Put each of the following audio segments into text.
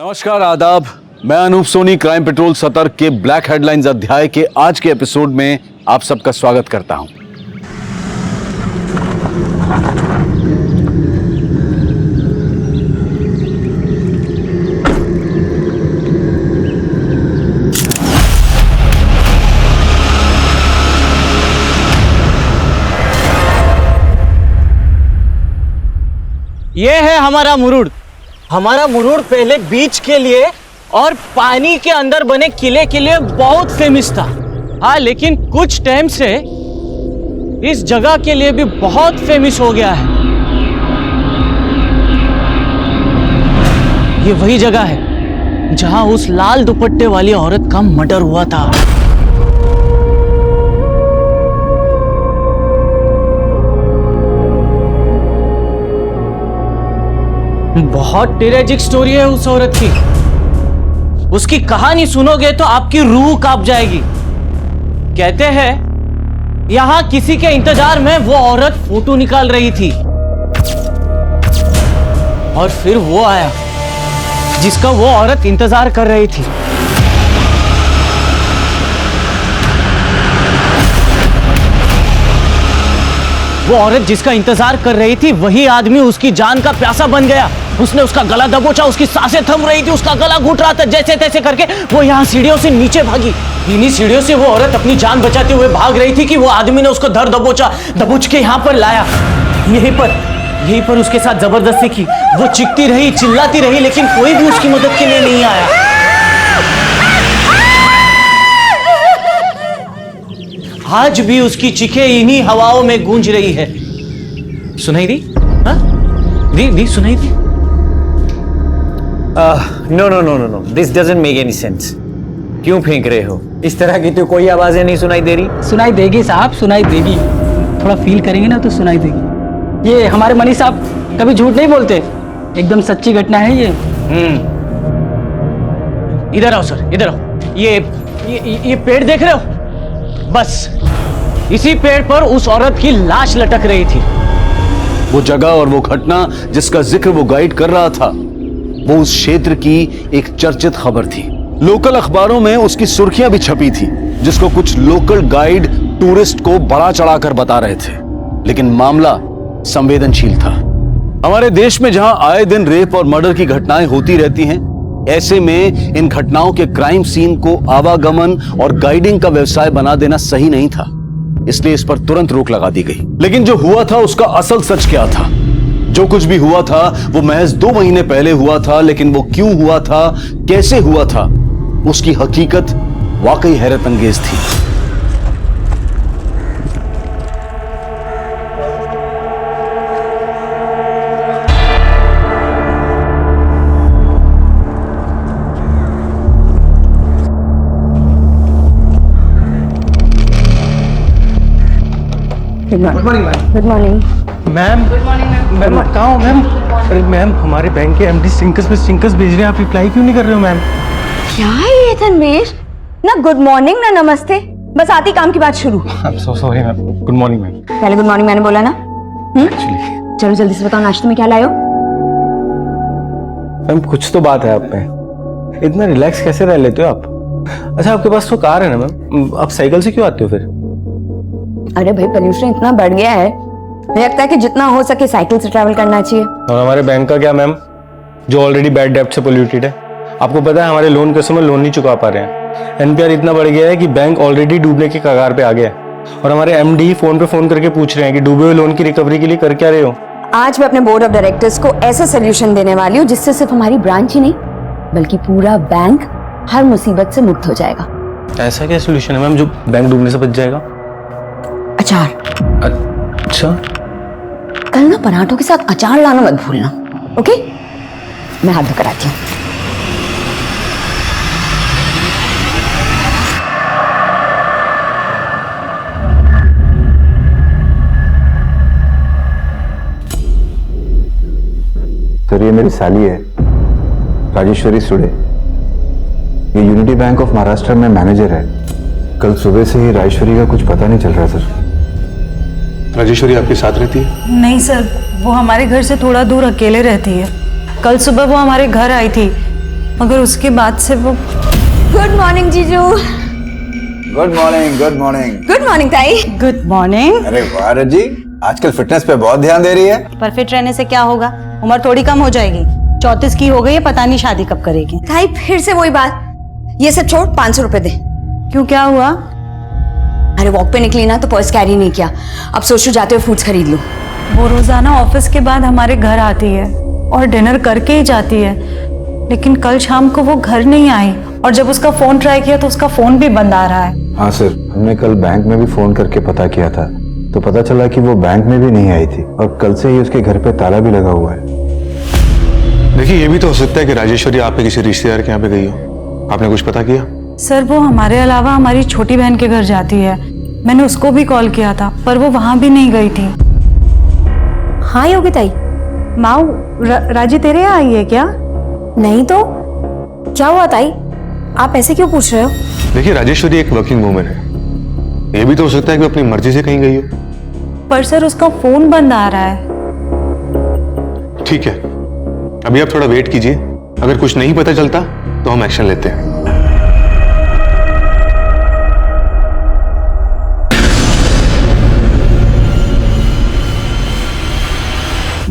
नमस्कार, आदाब। मैं अनूप सोनी क्राइम पेट्रोल सतर्क के ब्लैक हेडलाइंस अध्याय के आज के एपिसोड में आप सबका स्वागत करता हूं। ये है हमारा मुरुड। हमारा मुरुड पहले बीच के लिए और पानी के अंदर बने किले के लिए बहुत फेमस था। हाँ, लेकिन कुछ टाइम से इस जगह के लिए भी बहुत फेमस हो गया है। ये वही जगह है जहां उस लाल दुपट्टे वाली औरत का मर्डर हुआ था। बहुत ट्रेजिक स्टोरी है उस औरत की। उसकी कहानी सुनोगे तो आपकी रूह कांप जाएगी। कहते हैं यहां किसी के इंतजार में वो औरत फोटो निकाल रही थी और फिर वो आया जिसका वो औरत इंतजार कर रही थी। वो औरत जिसका इंतजार कर रही थी वही आदमी उसकी जान का प्यासा बन गया। उसने उसका गला दबोचा, उसकी सांसें थम रही थी, उसका गला घुट रहा था। जैसे तैसे करके वो यहाँ सीढ़ियों से नीचे भागी। इन्हीं सीढ़ियों से वो औरत अपनी जान बचाते हुए भाग रही थी कि वो आदमी ने उसको धर दबोच के यहाँ पर लाया। यहीं पर उसके साथ जबरदस्ती की। वो चिखती रही, चिल्लाती रही, लेकिन कोई भी उसकी मदद के लिए नहीं आया। आज भी उसकी चीखें इन्हीं हवाओं में गूंज रही है। सुनाई दी? हाँ? दी सुनाई दी? No, this doesn't make any sense. क्यों फेंक रहे हो? इस तरह की तो कोई आवाजें नहीं सुनाई दे रही। सुनाई देगी साहब, सुनाई देगी। थोड़ा फील करेंगे ना तो सुनाई देगी। ये हमारे मनी साहब कभी झूठ नहीं बोलते, एकदम सच्ची घटना है ये। इधर आओ सर, इधर आओ। ये पेड़ देख रहे हो? बस इसी पेड़ पर उस औरत की लाश लटक रही थी। वो जगह और वो घटना जिसका जिक्र वो गाइड कर रहा था, वो उस क्षेत्र की एक चर्चित खबर थी। लोकल अखबारों में उसकी सुर्खियां भी छपी थी, जिसको कुछ लोकल गाइड टूरिस्ट को बड़ा चढ़ाकर बता रहे थे। लेकिन मामला संवेदनशील था। हमारे देश में जहां आए दिन रेप और मर्डर की घटनाएं होती रहती हैं, ऐसे में इन घटनाओं के क्राइम सीन को आवागमन और गाइडिंग का व्यवसाय बना देना सही नहीं था। इसलिए इस पर तुरंत रोक लगा दी गई। लेकिन जो हुआ था उसका असल सच क्या था? जो कुछ भी हुआ था वो महज 2 महीने पहले हुआ था, लेकिन वो क्यों हुआ था, कैसे हुआ था, उसकी हकीकत वाकई हैरत अंगेज थी। Good morning ma'am. Good morning ma'am. Ma'am कहाँ हो मैम? अरे मैम, हमारे बैंक के एमडी स्टिंकर्स भेज रहे हैं, आप रिप्लाई क्यों नहीं कर रहे हो मैम? क्या है ये तन्वीर? ना गुड मॉर्निंग ना नमस्ते, बस आती काम की बात शुरू। I am so sorry ma'am. Good morning ma'am. पहले गुड मॉर्निंग मैंने बोला ना। एक्चुअली चलो जल्दी से बताओ, नाश्ते में क्या लाए हो? मैम कुछ तो बात है आप में, इतना रिलैक्स कैसे रह लेते हो आप? अच्छा, आपके पास तो कार है ना मैम, आप साइकिल से क्यों आते हो फिर? अरे भाई, पोल्यूशन इतना बढ़ गया है, मुझे लगता है कि जितना हो सके साइकिल से ट्रैवल करना चाहिए। और हमारे बैंक का क्या मैम, जो ऑलरेडी बैड डेब्ट से पोल्यूटेड है? आपको पता है हमारे लोन कस्टमर लोन नहीं चुका पा रहे हैं। एनपीआर इतना बढ़ गया है कि बैंक ऑलरेडी डूबने के कगार पे आ गया है। और हमारे एमडी फोन पे फोन करके पूछ रहे हैं कि डूबे हुए लोन की रिकवरी के लिए कर क्या रहे हो? आज मैं अपने बोर्ड ऑफ डायरेक्टर्स को ऐसा सोल्यूशन देने वाली हूँ जिससे सिर्फ हमारी ब्रांच ही नहीं बल्कि पूरा बैंक हर मुसीबत से मुक्त हो जाएगा। ऐसा क्या सोल्यूशन है मैम जो बैंक डूबने से बच जाएगा? अचार। अच्छा, कल ना पराठों के साथ अचार लाना मत भूलना, ओके? मैं हाथ धोकर आती हूँ। सर, ये मेरी साली है, राजेश्वरी सुडे। ये यूनिटी बैंक ऑफ महाराष्ट्र में मैनेजर है। कल सुबह से ही राजेश्वरी का कुछ पता नहीं चल रहा सर। राजेश्वरी आपके साथ रहती है? नहीं सर, वो हमारे घर से थोड़ा दूर अकेले रहती है। कल सुबह वो हमारे घर आई थी, मगर उसके बाद से वो गुड मॉर्निंग जीजू। Good morning, good morning. Good morning ताई। Good morning. अरे वाह रजी, आजकल फिटनेस पे बहुत ध्यान दे रही है। पर फिट रहने से क्या होगा, उम्र थोड़ी कम हो जाएगी। 34 की हो गई है, पता नहीं शादी कब करेगी। ताई फिर से वही बात, ये सब छोड़ 500 रुपए दे। क्यों, क्या हुआ? अरे वॉक पे निकली ना तो पर्स कैरी नहीं किया, अब सोच रही जाते हुए फ्रूट्स खरीद लूं। वो रोजाना ऑफिस के बाद हमारे घर आती है और डिनर करके ही जाती है, लेकिन कल शाम को वो घर नहीं आई और जब उसका फोन ट्राई किया तो उसका फोन भी बंद आ रहा है। हाँ सर, हमने कल बैंक में भी फोन करके पता किया था तो पता चला कि वो बैंक में भी नहीं आई थी और कल से ही उसके घर पे ताला भी लगा हुआ है। देखिए, ये भी तो हो सकता है कि राजेश्वरी आप पे किसी रिश्तेदार के यहाँ पे गई हो। आपने कुछ पता किया? सर वो हमारे अलावा हमारी छोटी बहन के घर जाती है, मैंने उसको भी कॉल किया था पर वो वहां भी नहीं गई थी। हाँ योगी ताई। माऊ, राजी तेरे यहाँ आई है क्या? नहीं तो क्या हुआ ताई, आप ऐसे क्यों पूछ रहे हो? देखिए, राजेश्वरी एक वर्किंग वूमेन है, ये भी तो हो सकता है कि वो अपनी मर्जी से कहीं गई हो। पर सर उसका फोन बंद आ रहा है। ठीक है, अभी आप थोड़ा वेट कीजिए, अगर कुछ नहीं पता चलता तो हम एक्शन लेते हैं।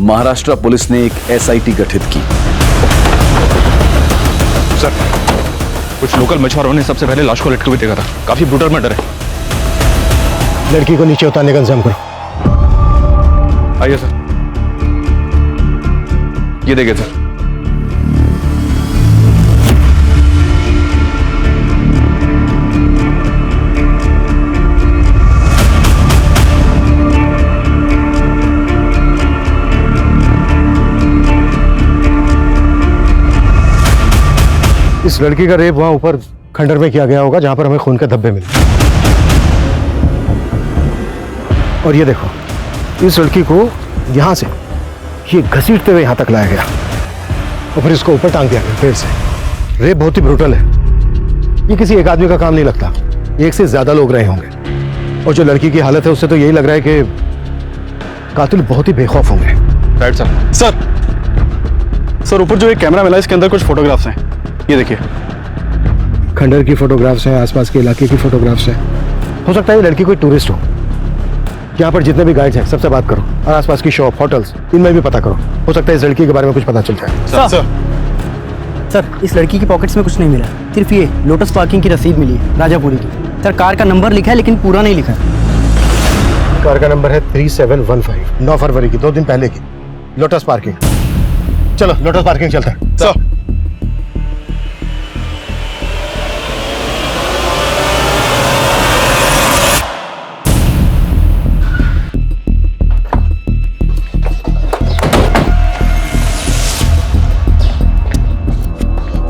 महाराष्ट्र पुलिस ने एक एसआईटी गठित की। सर, कुछ लोकल मछुआरों ने सबसे पहले लाश को लटके हुए देखा था। काफी ब्रूटल मर्डर है। लड़की को नीचे उतारने का इंतजाम करो। आइए सर, ये देखिए सर। इस लड़की का रेप वहां ऊपर खंडर में किया गया होगा जहां पर हमें खून के धब्बे मिले। और ये देखो, इस लड़की को यहां से ये घसीटते हुए यहां तक लाया गया और फिर इसको ऊपर टांग दिया गया पेड़ से। रेप बहुत ही ब्रूटल है, ये किसी एक आदमी का काम नहीं लगता, एक से ज्यादा लोग रहे होंगे। और जो लड़की की हालत है उससे तो यही लग रहा है कि कातिल बहुत ही बेखौफ होंगे। Right sir. सर, ऊपर जो एक कैमरा मिला इसके अंदर कुछ फोटोग्राफ्स हैं, ये देखिए। खंडर की फोटोग्राफ्स हैं, आसपास के इलाके की फोटोग्राफ्स हैं। हो सकता है ये लड़की कोई टूरिस्ट हो। यहाँ पर जितने भी गाइड्स हैं सबसे बात करो और आसपास की शॉप, होटल्स, इनमें भी पता करो। हो सकता है इस लड़की के बारे में कुछ पता चल जाए। सर, इस लड़की की पॉकेट्स में कुछ नहीं मिला, सिर्फ ये लोटस पार्किंग की रसीद मिली है राजापुरी की। सर, कार का नंबर लिखा है लेकिन पूरा नहीं लिखा है। कार का नंबर है 3715, 9 फरवरी की, 2 दिन पहले की, लोटस पार्किंग। चलो लोटस पार्किंग चलते हैं। सर,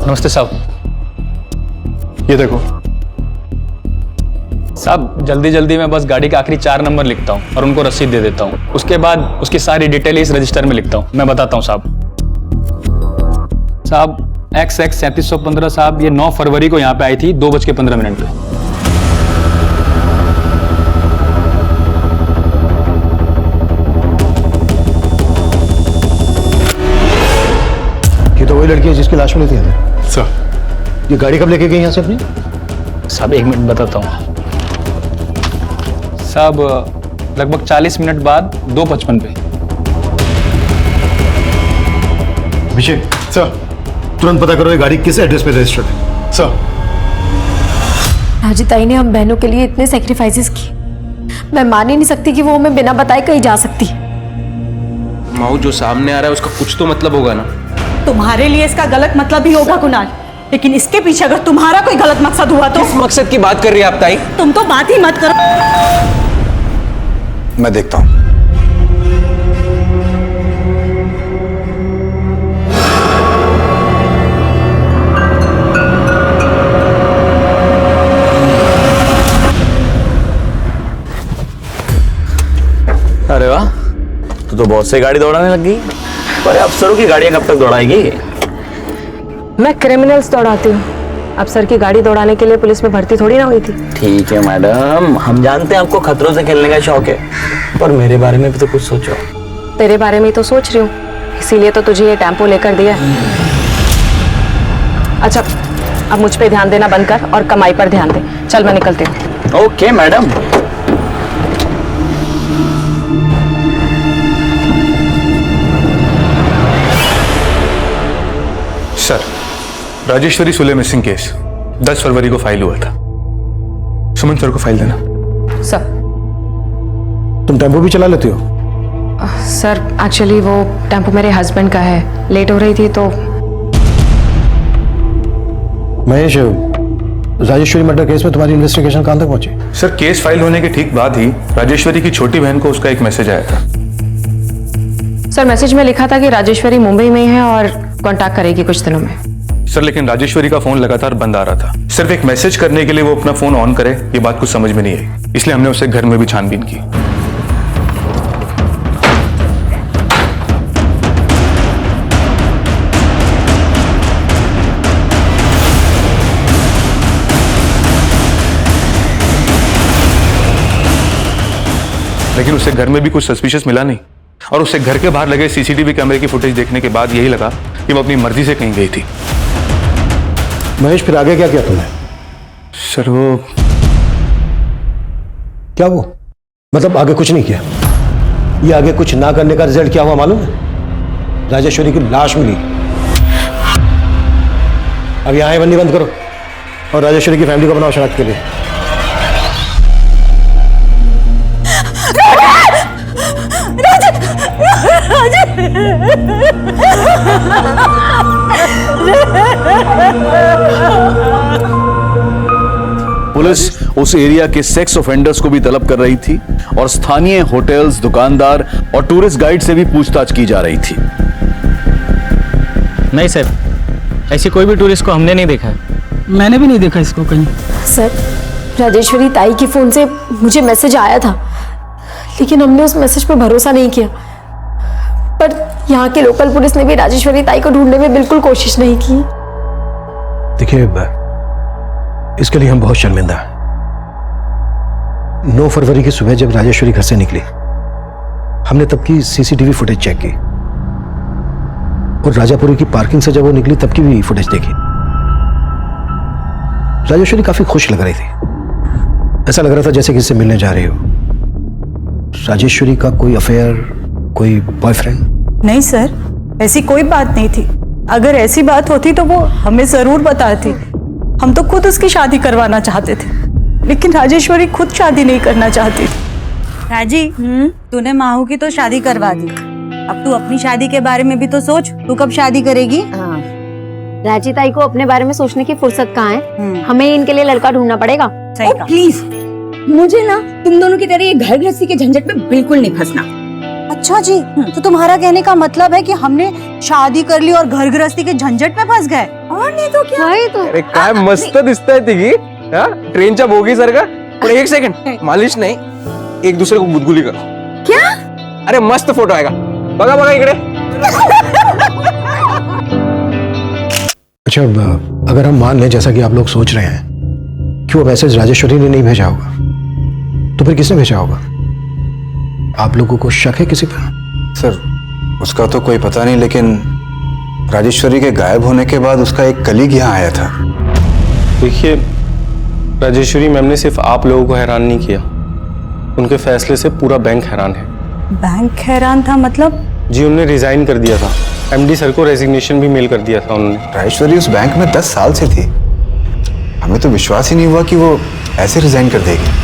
नमस्ते साहब। ये देखो साहब, जल्दी जल्दी मैं बस गाड़ी के आखिरी 4 नंबर लिखता हूँ और उनको रसीद दे देता हूँ। उसके बाद उसकी सारी डिटेल इस रजिस्टर में लिखता हूँ। मैं बताता हूँ साहब। XX 3715 साहब, ये 9 फरवरी को यहाँ पे आई थी 2:15 पे। ये तो वही लड़की है जिसकी लाश मिली थी हमें। सर, ये गाड़ी कब लेके गई यहाँ से अपनी? साहब 1 मिनट बताता हूँ साहब, लगभग 40 मिनट बाद 2:55 पे। अभिषेक सर, तुरंत पता करो ये गाड़ी किस एड्रेस पे रजिस्टर्ड है। सर, राजी ताई ने हम बहनों के लिए इतने सेक्रीफाइसेस किए, मैं मान ही नहीं सकती कि वो हमें बिना बताए कहीं जा सकती है। माऊ, जो सामने आ रहा है उसका कुछ तो मतलब होगा ना। तुम्हारे लिए इसका गलत मतलब भी होगा कुणाल, लेकिन इसके पीछे अगर तुम्हारा कोई गलत मकसद हुआ तो। किस मकसद की बात कर रही है आप ताई? तुम तो बात ही मत करो। मैं देखता हूँ। अरे वाह, तू तो बहुत से गाड़ी दौड़ाने लग गई। पर अफसरों की गाड़ियां कब तक दौड़ाएगी? मैं क्रिमिनल्स दौड़ाती हूँ, अफसर की गाड़ी दौड़ाने के लिए पुलिस में भर्ती थोड़ी ना हुई थी। ठीक है मैडम, हम जानते हैं आपको खतरों से खेलने का शौक है, पर मेरे बारे में भी तो कुछ सोचो। तेरे बारे में तो सोच रही हूँ, इसीलिए तो तुझे ये टेम्पो लेकर दिया। अच्छा, अब मुझ पे ध्यान देना बंद कर और कमाई पर ध्यान दे। चल मैं निकलती हूँ। Okay madam. Sir, Rajeshwari Sule missing case 10 फरवरी को फाइल हुआ था। सुमन सर को फाइल देना। सर। तुम टेम्पो भी चला लेती हो? सर एक्चुअली वो टेम्पो मेरे हस्बैंड का है, लेट हो रही थी तो। महेश, राजेश्वरी मर्डर केस में तुम्हारी इन्वेस्टिगेशन कहां तक पहुंची? सर, केस फाइल होने के ठीक बाद ही राजेश्वरी की छोटी बहन को उसका एक मैसेज आया था। सर मैसेज में लिखा था कि राजेश्वरी मुंबई में है और कांटेक्ट करेगी कुछ दिनों में। सर, लेकिन राजेश्वरी का फोन लगातार बंद आ रहा था। सिर्फ एक मैसेज करने के लिए वो अपना फोन ऑन करे, ये बात कुछ समझ में नहीं आई, इसलिए हमने उसे घर में भी छानबीन की। लेकिन उसे घर में भी कुछ सस्पिशियस मिला नहीं, और उसे घर के बाहर लगे सीसीटीवी कैमरे की फुटेज देखने के बाद यही लगा कि वो अपनी मर्जी से कहीं गई थी। महेश, फिर आगे क्या किया तुमने? सर वो क्या वो मतलब आगे कुछ नहीं किया? ये आगे कुछ ना करने का रिजल्ट क्या हुआ मालूम है? राजेश्वरी की लाश मिली। अब यहां बंदी बंद करो और राजेश्वरी की फैमिली को बनाओ शनाख्त के लिए। पुलिस उस एरिया के सेक्स ऑफेंडर्स को भी तलब कर रही थी और स्थानीय होटल्स, दुकानदार और टूरिस्ट गाइड से भी पूछताछ की जा रही थी। नहीं सर, ऐसी कोई भी टूरिस्ट को हमने नहीं देखा है। मैंने भी नहीं देखा इसको कहीं। सर, राजेश्वरी ताई के फोन से मुझे मैसेज आया था, लेकिन हमने उस मैसेज पर भरोसा नहीं किया। पर यहाँ के लोकल पुलिस ने भी राजेश्वरी ताई को ढूंढने में बिल्कुल कोशिश नहीं की। देखिए, इसके लिए हम बहुत शर्मिंदा हैं। 9 फरवरी की सुबह जब राजेश्वरी घर से निकली, हमने तब की सीसीटीवी फुटेज चेक की और राजापुरी की पार्किंग से जब वो निकली तब की भी फुटेज देखी। राजेश्वरी काफी खुश लग रही थी। ऐसा लग रहा था जैसे किसी से मिलने जा रही हो। राजेश्वरी का कोई अफेयर, कोई बॉयफ्रेंड? नहीं सर, ऐसी कोई बात नहीं थी। अगर ऐसी बात होती तो वो हमें जरूर बताती। हम तो खुद उसकी शादी करवाना चाहते थे, लेकिन राजेश्वरी खुद शादी नहीं करना चाहती थी। राजी, तूने माहू की तो शादी करवा दी, अब तू अपनी शादी के बारे में भी तो सोच। तू कब शादी करेगी? राजी ताई को अपने बारे में सोचने की फुर्सत कहाँ है? हमें इनके लिए लड़का ढूंढना पड़ेगा। सही कहा। प्लीज, मुझे ना तुम दोनों की तरह ये घर गृहस्थी के झंझट में बिल्कुल नहीं फंसना। अच्छा जी, तो तुम्हारा कहने का मतलब है कि हमने शादी कर ली और घर गृहस्थी के झंझट में फंस गए? और नहीं तो क्या? अरे काय मस्त दिसतंय तिघी, हा? ट्रेनच्या बोगी सारखा। पण एक सेकंड, मालिश नाही, एक दूसरे को गुदगुली करो। क्या? अरे मस्त फोटो आएगा, बघा बघा इकडे। अच्छा, अगर हम मान लें जैसा कि आप लोग सोच रहे हैं कि वो मैसेज राजेश्वरी ने नहीं भेजा होगा, तो फिर किसने भेजा होगा? आप लोगों को शक है किसी पर? सर, उसका तो कोई पता नहीं, लेकिन राजेश्वरी के गायब होने के बाद उसका एक कलीग यहाँ आया था। देखिए, राजेश्वरी मैम ने सिर्फ आप लोगों को हैरान नहीं किया, उनके फैसले से पूरा बैंक हैरान है। बैंक हैरान था मतलब? जी, उन्होंने रिजाइन कर दिया था। एमडी सर को रेजिग्नेशन भी मेल कर दिया था उन्होंने। राजेश्वरी उस बैंक में 10 साल से थी। हमें तो विश्वास ही नहीं हुआ कि वो ऐसे रिजाइन कर देगी।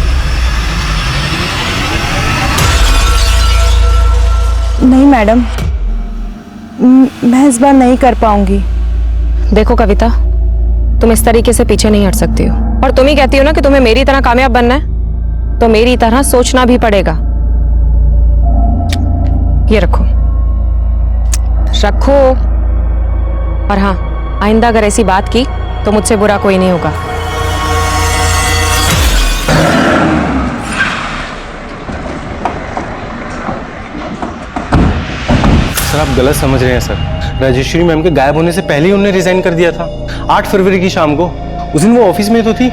नहीं मैडम, मैं इस बार नहीं कर पाऊंगी। देखो कविता, तुम इस तरीके से पीछे नहीं हट सकती हो, और तुम ही कहती हो ना कि तुम्हें मेरी तरह कामयाब बनना है, तो मेरी तरह सोचना भी पड़ेगा। ये रखो रखो, और हाँ, आइंदा अगर ऐसी बात की तो मुझसे बुरा कोई नहीं होगा। सर, आप गलत समझ रहे हैं सर। राजेश्वरी मैम के गायब होने से पहले ही उन्होंने रिजाइन कर दिया था। 8 फरवरी की शाम को, उस दिन वो ऑफिस में तो थी,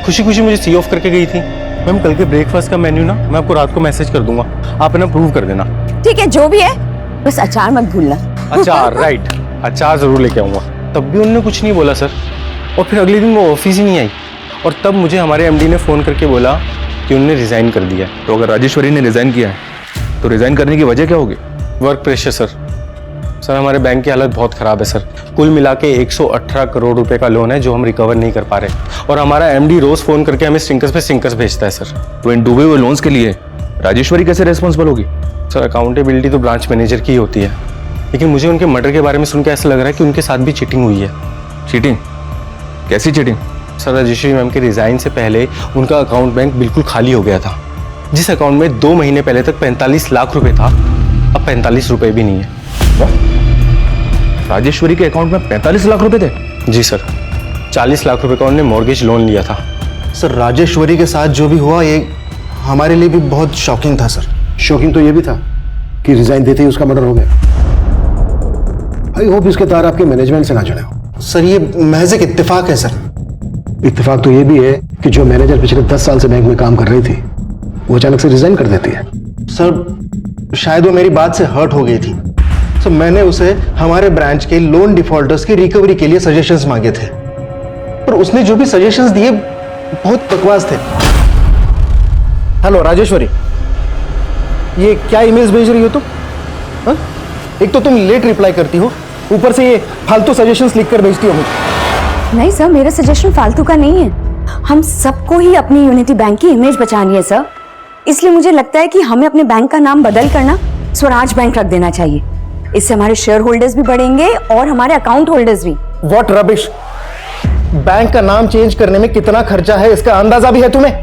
खुशी खुशी मुझे सी ऑफ करके गई थी। मैम, कल के ब्रेकफास्ट का मेन्यू ना मैं आपको रात को मैसेज कर दूंगा, आप ना प्रूव कर देना। ठीक है, जो भी है, बस अचार मत भूलना। अचार, राइट, अचार जरूर लेके आऊंगा। तब भी उन्होंने कुछ नहीं बोला सर। और फिर अगले दिन वो ऑफिस ही नहीं आई। और तब मुझे हमारे एमडी ने फ़ोन करके बोला कि उन्होंने रिज़ाइन कर दिया। तो अगर राजेश्वरी ने रिजाइन किया है तो रिजाइन करने की वजह क्या होगी? Work pressure sir. सर हमारे बैंक की हालत बहुत ख़राब है सर। कुल मिला के 118 करोड़ रुपए का लोन है जो हम रिकवर नहीं कर पा रहे। और हमारा एमडी रोज़ फ़ोन करके हमें स्टिंकर्स पे स्टिंकर्स भेजता है सर। तो इन डूबे हुए लोन्स के लिए राजेश्वरी कैसे रेस्पॉन्सिबल होगी? सर अकाउंटेबिलिटी तो ब्रांच मैनेजर की ही होती है, लेकिन मुझे उनके मर्डर के बारे में सुन के ऐसा लग रहा है कि उनके साथ भी चीटिंग हुई है। चीटिंग? कैसी चीटिंग? सर राजेश्वरी मैम के रिज़ाइन से पहले उनका अकाउंट बैंक बिल्कुल खाली हो गया था। जिस अकाउंट में 2 महीने पहले तक 45 लाख रुपए था, अब 45 रुपए भी नहीं है। राजेश्वरी के अकाउंट में 45 लाख रुपए थे? जी सर, 40 लाख रुपए का उन्होंने मॉर्गेज लोन लिया था। सर राजेश्वरी के साथ जो भी हुआ ये हमारे लिए भी बहुत शॉकिंग था सर। शॉकिंग तो ये भी था कि रिजाइन देते ही उसका मर्डर हो गया। आई होप इसके तार आपके मैनेजमेंट से ना जुड़े हो। सर ये महज एक इत्तेफाक है सर। इत्तेफाक तो ये भी है कि जो मैनेजर पिछले 10 साल से बैंक में काम कर रही थी वो अचानक से रिजाइन कर देती है। सर शायद वो मेरी बात से हर्ट हो गई थी। सर मैंने उसे हमारे ब्रांच के लोन डिफॉल्टर्स की रिकवरी के लिए सजेशंस मांगे थे, पर उसने जो भी सजेशंस दिए बहुत बकवास थे। हेलो राजेश्वरी, ये क्या ईमेल्स भेज रही हो तुम? हाँ? एक तो तुम लेट रिप्लाई करती हो, ऊपर से ये फालतू सजेशंस लिखकर भेजती हो मुझे। नहीं सर, मेरा सजेशन फालतू का नहीं है। हम सबको ही अपनी यूनिटी बैंक की इमेज बचानी है सर, इसलिए मुझे लगता है कि हमें अपने बैंक का नाम बदल कर ना स्वराज बैंक रख देना चाहिए। इससे हमारे शेयर होल्डर्स भी बढ़ेंगे और हमारे अकाउंट होल्डर्स भी। What rubbish! बैंक का नाम चेंज करने में कितना खर्चा है इसका अंदाजा भी है तुम्हें?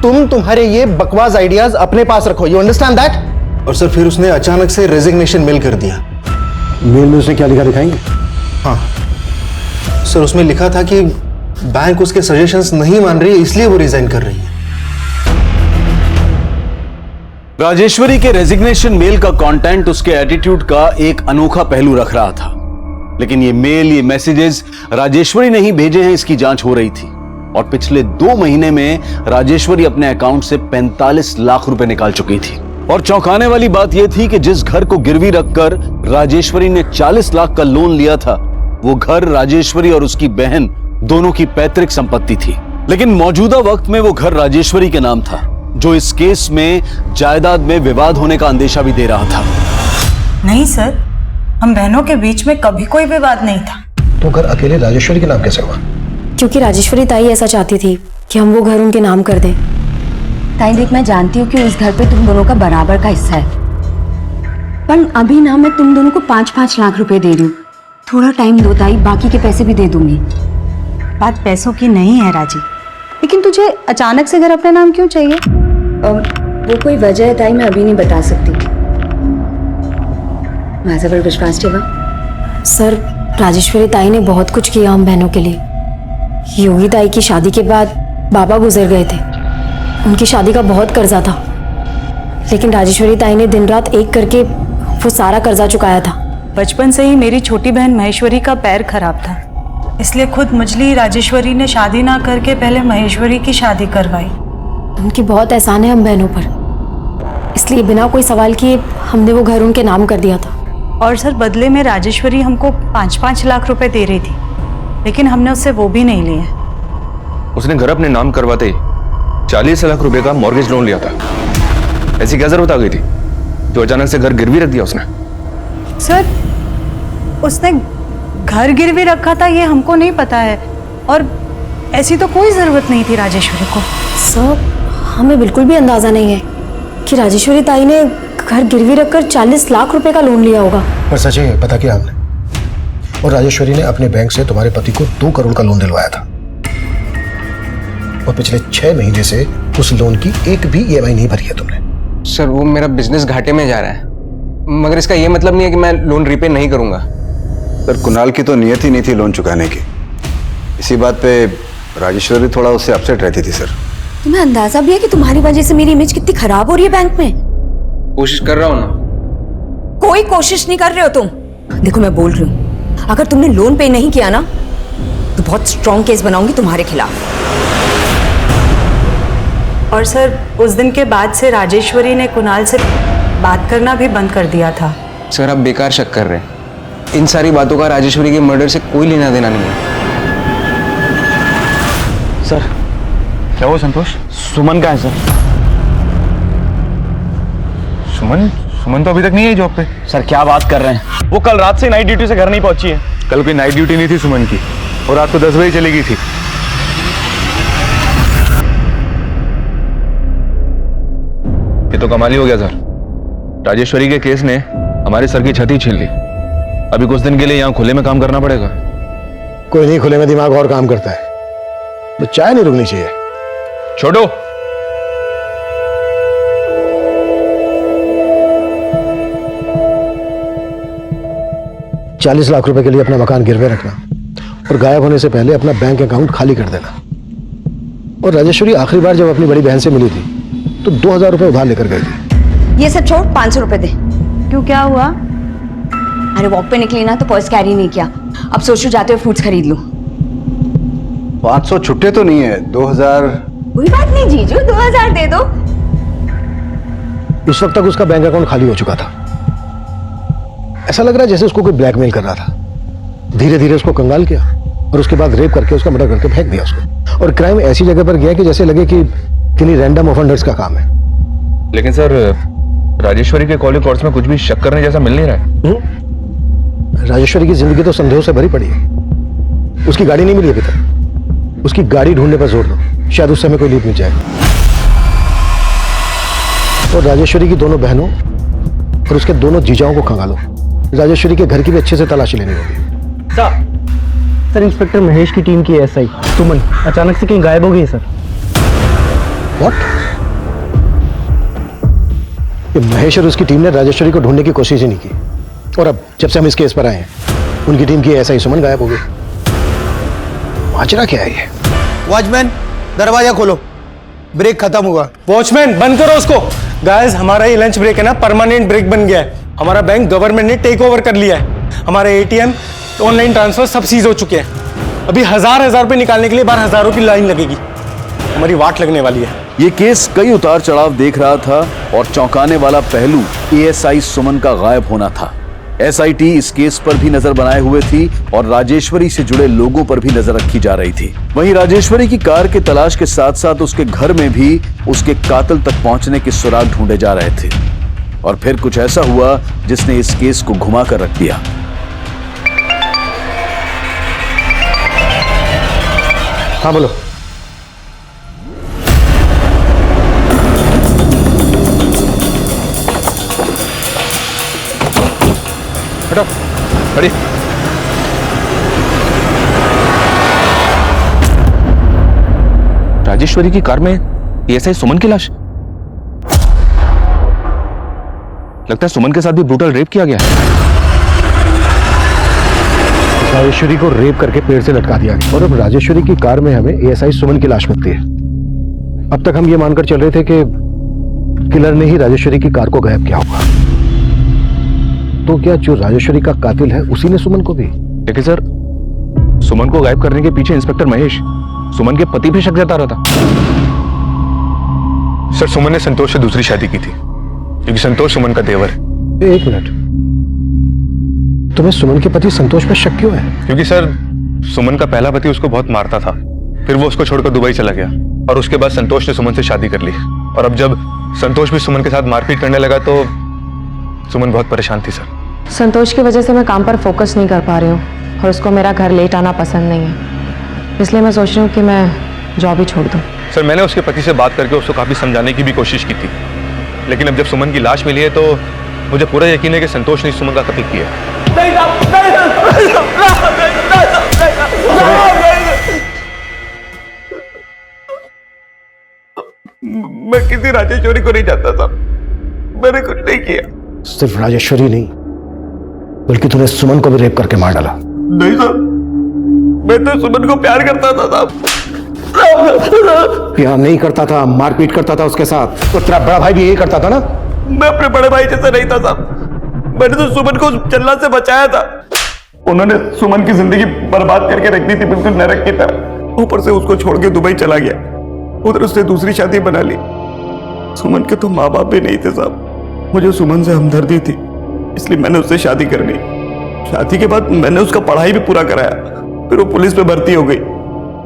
तुम्हारे ये बकवास आइडियाज अपने पास रखो, यू अंडरस्टैंड दैट? और सर फिर उसने अचानक से रेजिग्नेशन मेल कर दिया। मेल में उसने क्या लिखा दिखाएंगे? हाँ सर, उसमें लिखा था कि बैंक उसके सजेशंस नहीं मान रही है इसलिए वो रिजाइन कर रही है। राजेश्वरी के रेजिग्नेशन मेल का कंटेंट उसके एटीट्यूड का एक अनोखा पहलू रख रहा था, लेकिन ये मेल, ये मैसेजेस राजेश्वरी ने ही भेजे हैं, इसकी जांच हो रही थी। और पिछले 2 महीने में राजेश्वरी अपने अकाउंट से 45 लाख रुपए निकाल चुकी थी। और चौंकाने वाली बात यह थी कि जिस घर को गिरवी रखकर राजेश्वरी ने 40 लाख का लोन लिया था, वो घर राजेश्वरी और उसकी बहन दोनों की पैतृक संपत्ति थी। लेकिन मौजूदा वक्त में वो घर राजेश्वरी के नाम था, जो इस केस में जायदाद में विवाद होने का अंदेशा भी दे रहा था। नहीं सर, हम बहनों के बीच में कभी कोई विवाद नहीं था। तो घर अकेले राजेश्वरी के नाम कैसे हुआ? क्योंकि राजेश्वरी ताई ऐसा चाहती थी कि हम वो घर उनके नाम कर दें। ताई देख, मैं जानती हूँ कि उस घर पे तुम दोनों का बराबर का हिस्सा है, पर अभी ना मैं तुम दोनों को 5-5 लाख रुपए दे रही हूँ। थोड़ा टाइम दो ताई, बाकी के पैसे भी दे दूंगी। बात पैसों की नहीं है राजी, लेकिन तुझे अचानक से घर अपने नाम क्यों चाहिए? वो कोई वजह है ताई, मैं अभी नहीं बता सकती। माझा पर विश्वास ठेवा। सर राजेश्वरी ताई ने बहुत कुछ किया हम बहनों के लिए। योगी ताई की शादी के बाद बाबा गुजर गए थे, उनकी शादी का बहुत कर्जा था, लेकिन राजेश्वरी ताई ने दिन रात एक करके वो सारा कर्जा चुकाया था। बचपन से ही मेरी छोटी बहन महेश्वरी का पैर खराब था, इसलिए खुद मजली राजेश्वरी ने शादी ना करके पहले महेश्वरी की शादी करवाई। उनकी बहुत एहसान है हम बहनों पर, इसलिए बिना कोई सवाल किए हमने वो घर उनके नाम कर दिया था। और सर बदले में राजेश्वरी हमको 5-5 लाख रुपए दे रही थी, लेकिन हमने उससे वो भी नहीं लिए। उसने घर अपने नाम करवाते 40 लाख रुपए का मॉर्गेज लोन लिया था। ऐसी क्या जरूरत आ गई थी जो अचानक से घर गिरवी रख दिया उसने? सर उसने घर गिरवी रखा था ये हमको नहीं पता है, और ऐसी तो कोई जरूरत नहीं थी राजेश्वरी को। सर हमें बिल्कुल भी अंदाजा नहीं है कि राजेश्वरी ताई ने घर गिरवी रखकर 40 लाख रुपए का लोन लिया होगा। पर सच है, पता किया हमने, और राजेश्वरी ने अपने बैंक से तुम्हारे पति को 2 करोड़ का लोन दिलवाया था, और पिछले 6 महीने से उस लोन की एक भी EMI नहीं भरी है तुमने। सर वो मेरा बिजनेस घाटे में जा रहा है, मगर इसका ये मतलब नहीं है कि मैं लोन रीपे नहीं करूंगा। सर कुणाल की तो नियत ही नहीं थी लोन चुकाने की। इसी बात पे राजेश्वरी थोड़ा उससे अपसेट रहती थी। सर तुम्हें अंदाजा भी है कि तुम्हारी वजह से मेरी इमेज कितनी खराब हो रही है बैंक में? कोशिश कर रहा हूँ ना। कोई कोशिश नहीं कर रहे हो तुम। देखो मैं बोल रही हूँ, अगर तुमने लोन पे नहीं किया ना तो बहुत स्ट्रॉन्ग केस बनाऊंगी तुम्हारे खिलाफ। और सर उस दिन के बाद से राजेश्वरी ने कुणाल से बात करना भी बंद कर दिया था। सर आप बेकार शक कर रहे हैं। इन सारी बातों का राजेश्वरी के मर्डर से कोई लेना देना नहीं है। सर क्या हुआ संतोष? सुमन कहाँ है सर? सुमन तो अभी तक नहीं है जॉब पे। सर क्या बात कर रहे हैं, वो कल रात से नाइट ड्यूटी से घर नहीं पहुंची है। कल कोई नाइट ड्यूटी नहीं थी सुमन की, और रात को 10 बजे चली गई थी। ये तो कमाल ही हो गया सर। राजेश्वरी के केस ने हमारे सर की छत ही छीन ली। अभी कुछ दिन के लिए यहाँ खुले में काम करना पड़ेगा। कोई नहीं, खुले में दिमाग और काम करता है। तो चाय नहीं रुकनी चाहिए। छोड़ो, 40 लाख रुपए के लिए अपना मकान गिरवे रखना और गायब होने से पहले अपना बैंक अकाउंट खाली कर देना। और राजेश्वरी आखिरी बार जब अपनी बड़ी बहन से मिली थी तो 2000 रुपए उधार लेकर गई थी। ये सब छोड़, 500 रुपए दे। क्यों, क्या हुआ? अरे वॉक पे निकली ना तो पर्स कैरी नहीं किया, अब सोचू जाते हुए फ्रूट्स खरीद लूं। 500 छुट्टे तो नहीं है, 2000। कोई बात नहीं जीजू, 2000 दे दो। उस वक्त तक उसका बैंक अकाउंट खाली हो चुका था। ऐसा लग रहा है जैसे उसको कोई ब्लैकमेल कर रहा था। धीरे धीरे उसको कंगाल किया और उसके बाद रेप करके उसका मर्डर करके फेंक दिया उसको। और क्राइम ऐसी जगह पर गया कि जैसे लगे कि किन्हीं रैंडम ऑफेंडर्स का काम है। लेकिन सर राजेश्वरी के कॉल रिकॉर्ड्स में कुछ भी शक करने जैसा मिल नहीं रहा है। राजेश्वरी की जिंदगी तो संदेहों से भरी पड़ी है। उसकी गाड़ी नहीं मिली अभी तक। उसकी गाड़ी ढूंढने पर जोर दो, शायद उस समय कोई लीड मिल जाए। और राजेश्वरी की दोनों बहनों और उसके दोनों जीजाओं को खंगालो। राजेश्वरी के घर की भी अच्छे से तलाशी लेनी होगी। सर इंस्पेक्टर महेश की टीम की एसआई सुमन अचानक से कहीं गायब हो गई है सर। व्हाट? ये महेश और उसकी टीम ने राजेश्वरी को ढूंढने की कोशिश ही नहीं की, और अब जब से हम इस केस पर आए हैं उनकी टीम की एसआई सुमन गायब हो गई। माजरा क्या है ये? वॉचमैन दरवाजा खोलो, ब्रेक खत्म हुआ। वॉचमैन बंद करो उसको। गाइस हमारा ये लंच ब्रेक है ना, परमानेंट ब्रेक बन गया है। हमारा बैंक गवर्नमेंट ने टेक ओवर कर लिया है। हमारे एटीएम ऑनलाइन ट्रांसफर सब सीज हो चुके हैं। अभी हजार रुपए निकालने के लिए बाहर हजारों की लाइन लगेगी। हमारी वाट लगने वाली है। ये केस कई उतार चढ़ाव देख रहा था और चौंकाने वाला पहलू एएसआई सुमन का गायब होना था। एसआईटी इस केस पर भी नजर बनाए हुए थी और राजेश्वरी से जुड़े लोगों पर भी नजर रखी जा रही थी। वहीं राजेश्वरी की कार के तलाश के साथ साथ उसके घर में भी उसके कातिल तक पहुंचने के सुराग ढूंढे जा रहे थे। और फिर कुछ ऐसा हुआ जिसने इस केस को घुमा कर रख दिया। हाँ बोलो। हटो, खड़ी। राजेश्वरी की कार में एएसआई सुमन की लाश। लगता है सुमन के साथ भी ब्रूटल रेप किया गया है। राजेश्वरी को रेप करके पेड़ से लटका दिया गया और अब राजेश्वरी की कार में हमें एएसआई सुमन की लाश मिलती है। अब तक हम ये मानकर चल रहे थे कि किलर ने ही राजेश्वरी की कार को गायब किया होगा। तो क्या जो राजेश्वरी का कातिल है उसी ने सुमन को भी? लेकिन सर सुमन को गायब करने के पीछे इंस्पेक्टर महेश सुमन के पति पे शक जता रहा था। सर सुमन ने संतोष से दूसरी शादी की थी क्योंकि संतोष सुमन का देवर है। एक मिनट, तुम्हें सुमन के पति संतोष पर शक क्यों है? क्योंकि सर सुमन का पहला पति उसको बहुत मारता था, फिर वो उसको छोड़कर दुबई चला गया और उसके बाद संतोष ने सुमन से शादी कर ली। और अब जब संतोष भी सुमन के साथ मारपीट करने लगा तो सुमन बहुत परेशान थी। सर संतोष की वजह से मैं काम पर फोकस नहीं कर पा रही हूँ और उसको मेरा घर लेट आना पसंद नहीं है, इसलिए मैं सोच रही हूँ कि मैं जॉब ही छोड़ दूँ। सर मैंने उसके पति से बात करके उसको काफी समझाने की भी कोशिश की थी, लेकिन अब जब सुमन की लाश मिली है तो मुझे पूरा यकीन है कि संतोष ने सुमन का कत्ल किया। मैं किसी राजेश्वरी को नहीं जानता था, मैंने कुछ नहीं किया। सिर्फ राजेश्वरी नहीं बल्कि तूने सुमन को भी रेप करके मार डाला। नहीं सर, मैं तो सुमन को प्यार करता था साहब। प्यार नहीं करता था, मारपीट करता था उसके साथ। तो तेरा बड़ा भाई भी यही करता था ना? मैं अपने बड़े भाई जैसा नहीं था साहब, मैंने तो सुमन को जल्लाद से बचाया था। उन्होंने सुमन की जिंदगी बर्बाद करके रख दी थी, बिल्कुल नरक की तरह। ऊपर से उसको छोड़ के दुबई चला गया, उधर उसने दूसरी शादी बना ली। सुमन के तो माँ बाप भी नहीं थे साहब। मुझे सुमन से हमदर्दी थी, इसलिए मैंने उससे शादी कर ली। शादी के बाद मैंने उसका पढ़ाई भी पूरा कराया, फिर वो पुलिस में भर्ती हो गई।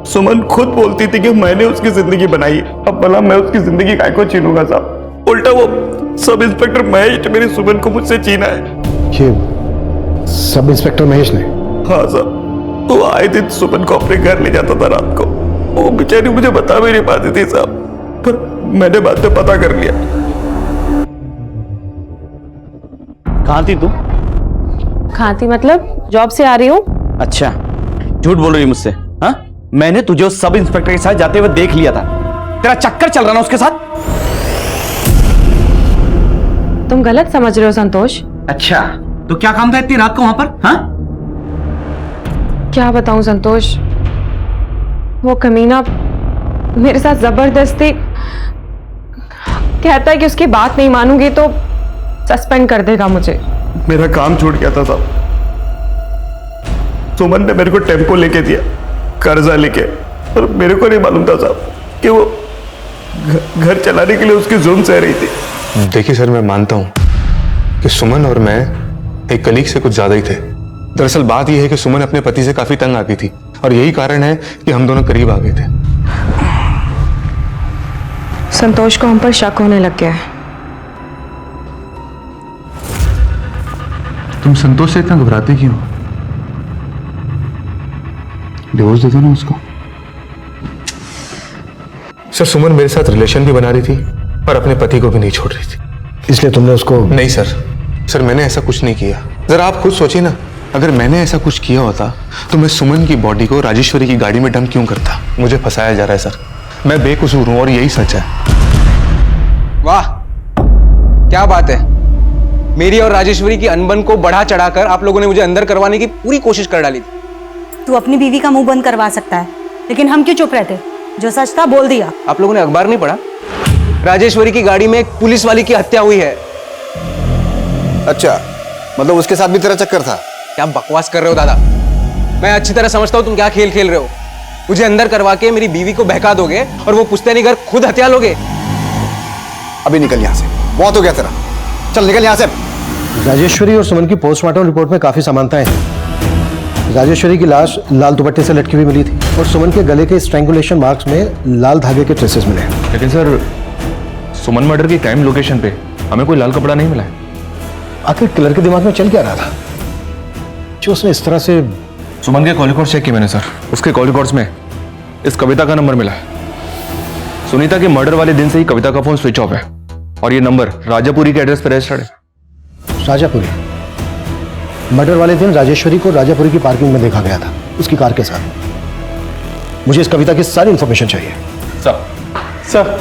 सुमन खुद बोलती थी कि मैंने उसकी जिंदगी बनाई है, अब भला मैं उसकी जिंदगी काय को छीनूंगा साहब? उल्टा वो सब इंस्पेक्टर महेश ने मेरी सुमन को मुझसे छीना है। ये सब इंस्पेक्टर महेश ने? हाँ साहब, वो आए दिन सुमन को अपने घर ले जाता था रात को। वो बेचारी मुझे बता भी नहीं पाती थी साहब, पर मैंने बाद में पता कर लिया। कहाँ थी तू? कहाँ थी मतलब? जॉब से आ रही हूँ। अच्छा, झूठ बोल रही है मुझसे? हाँ, मैंने तुझे उस सब इंस्पेक्टर के साथ जाते हुए देख लिया था। तेरा चक्कर चल रहा ना उसके साथ। तुम गलत समझ रहे हो संतोष। अच्छा, तो क्या काम था इतनी रात को वहां पर? हाँ, क्या बताऊं संतोष, वो कमीना मेरे साथ जबरदस्ती कहता है कि उसकी बात नहीं मानूंगी तो सस्पेंड कर देगा मुझे। मेरा काम छूट गया था साहब। सुमन ने मेरे को टेम्पो लेके दिया, कर्जा लेके, और मेरे को नहीं मालूम था साहब कि वो घर चलाने के लिए उसकी जुर्म सह रही थी। देखिए सर, मैं मानता हूं कि सुमन और मैं एक कलीग से कुछ ज्यादा ही थे। दरअसल बात यह है कि सुमन अपने पति से काफी तंग आती थी और यही कारण है कि हम दोनों करीब आ गए थे। संतोष को हम पर शक होने लग गया है। तुम संतोष से इतना घबराते क्यों? डिवोर्स दे दो ना उसको। सर, सुमन मेरे साथ रिलेशन भी बना रही थी और अपने पति को भी नहीं छोड़ रही थी। इसलिए तुमने उसको? नहीं सर, मैंने ऐसा कुछ नहीं किया। जरा आप खुद सोचिए ना, अगर मैंने ऐसा कुछ किया होता तो मैं सुमन की बॉडी को राजेश्वरी की गाड़ी में डंप क्यों करता? मुझे फंसाया जा रहा है सर, मैं बेकसूर हूं और यही सच है। वाह, क्या बात है। मेरी और राजेश्वरी की अनबन को बढ़ा चढ़ाकर आप लोगों ने मुझे अंदर करवाने की पूरी कोशिश कर डाली थी। तू अपनी बीवी का मुंह बंद करवा सकता है, लेकिन हम क्यों चुप रहते? जो सच था बोल दिया। आप लोगों ने अखबार नहीं पढ़ा? राजेश्वरी की गाड़ी में एक पुलिस वाले की हत्या हुई है। अच्छा, मतलब उसके साथ भी तेरा चक्कर था? क्या बकवास कर रहे हो दादा? मैं अच्छी तरह समझता हूँ तुम क्या खेल खेल रहे हो। मुझे अंदर करवा के मेरी बीवी को बहका दोगे और वो पुश्तैनी घर खुद हत्या लोगे। अभी निकल यहाँ से, बहुत हो गया तेरा, चल निकल यहाँ से। राजेश्वरी और सुमन की पोस्टमार्टम रिपोर्ट में काफी समानताएं हैं। राजेश्वरी की लाश लाल दुपट्टे से लटकी हुई मिली थी और सुमन के गले के स्ट्रैंगुलेशन मार्क्स में लाल धागे के ट्रेसेस मिले हैं। लेकिन सर, सुमन मर्डर की क्राइम लोकेशन पे हमें कोई लाल कपड़ा नहीं मिला है। आखिर किलर के दिमाग में चल क्या रहा था जो उसने इस तरह से? सुमन के कॉल रिकॉर्ड्स चेक किए मैंने सर, उसके कॉल रिकॉर्ड्स में इस कविता का नंबर मिला है। सुनीता के मर्डर वाले दिन से ही कविता का फोन स्विच ऑफ है और ये नंबर राजापुरी के एड्रेस पर रजिस्टर्ड है। राजापुरी? मर्डर वाले दिन राजेश्वरी को राजापुरी की पार्किंग में देखा गया था उसकी कार के साथ। मुझे इस कविता की सारी इंफॉर्मेशन चाहिए। सर,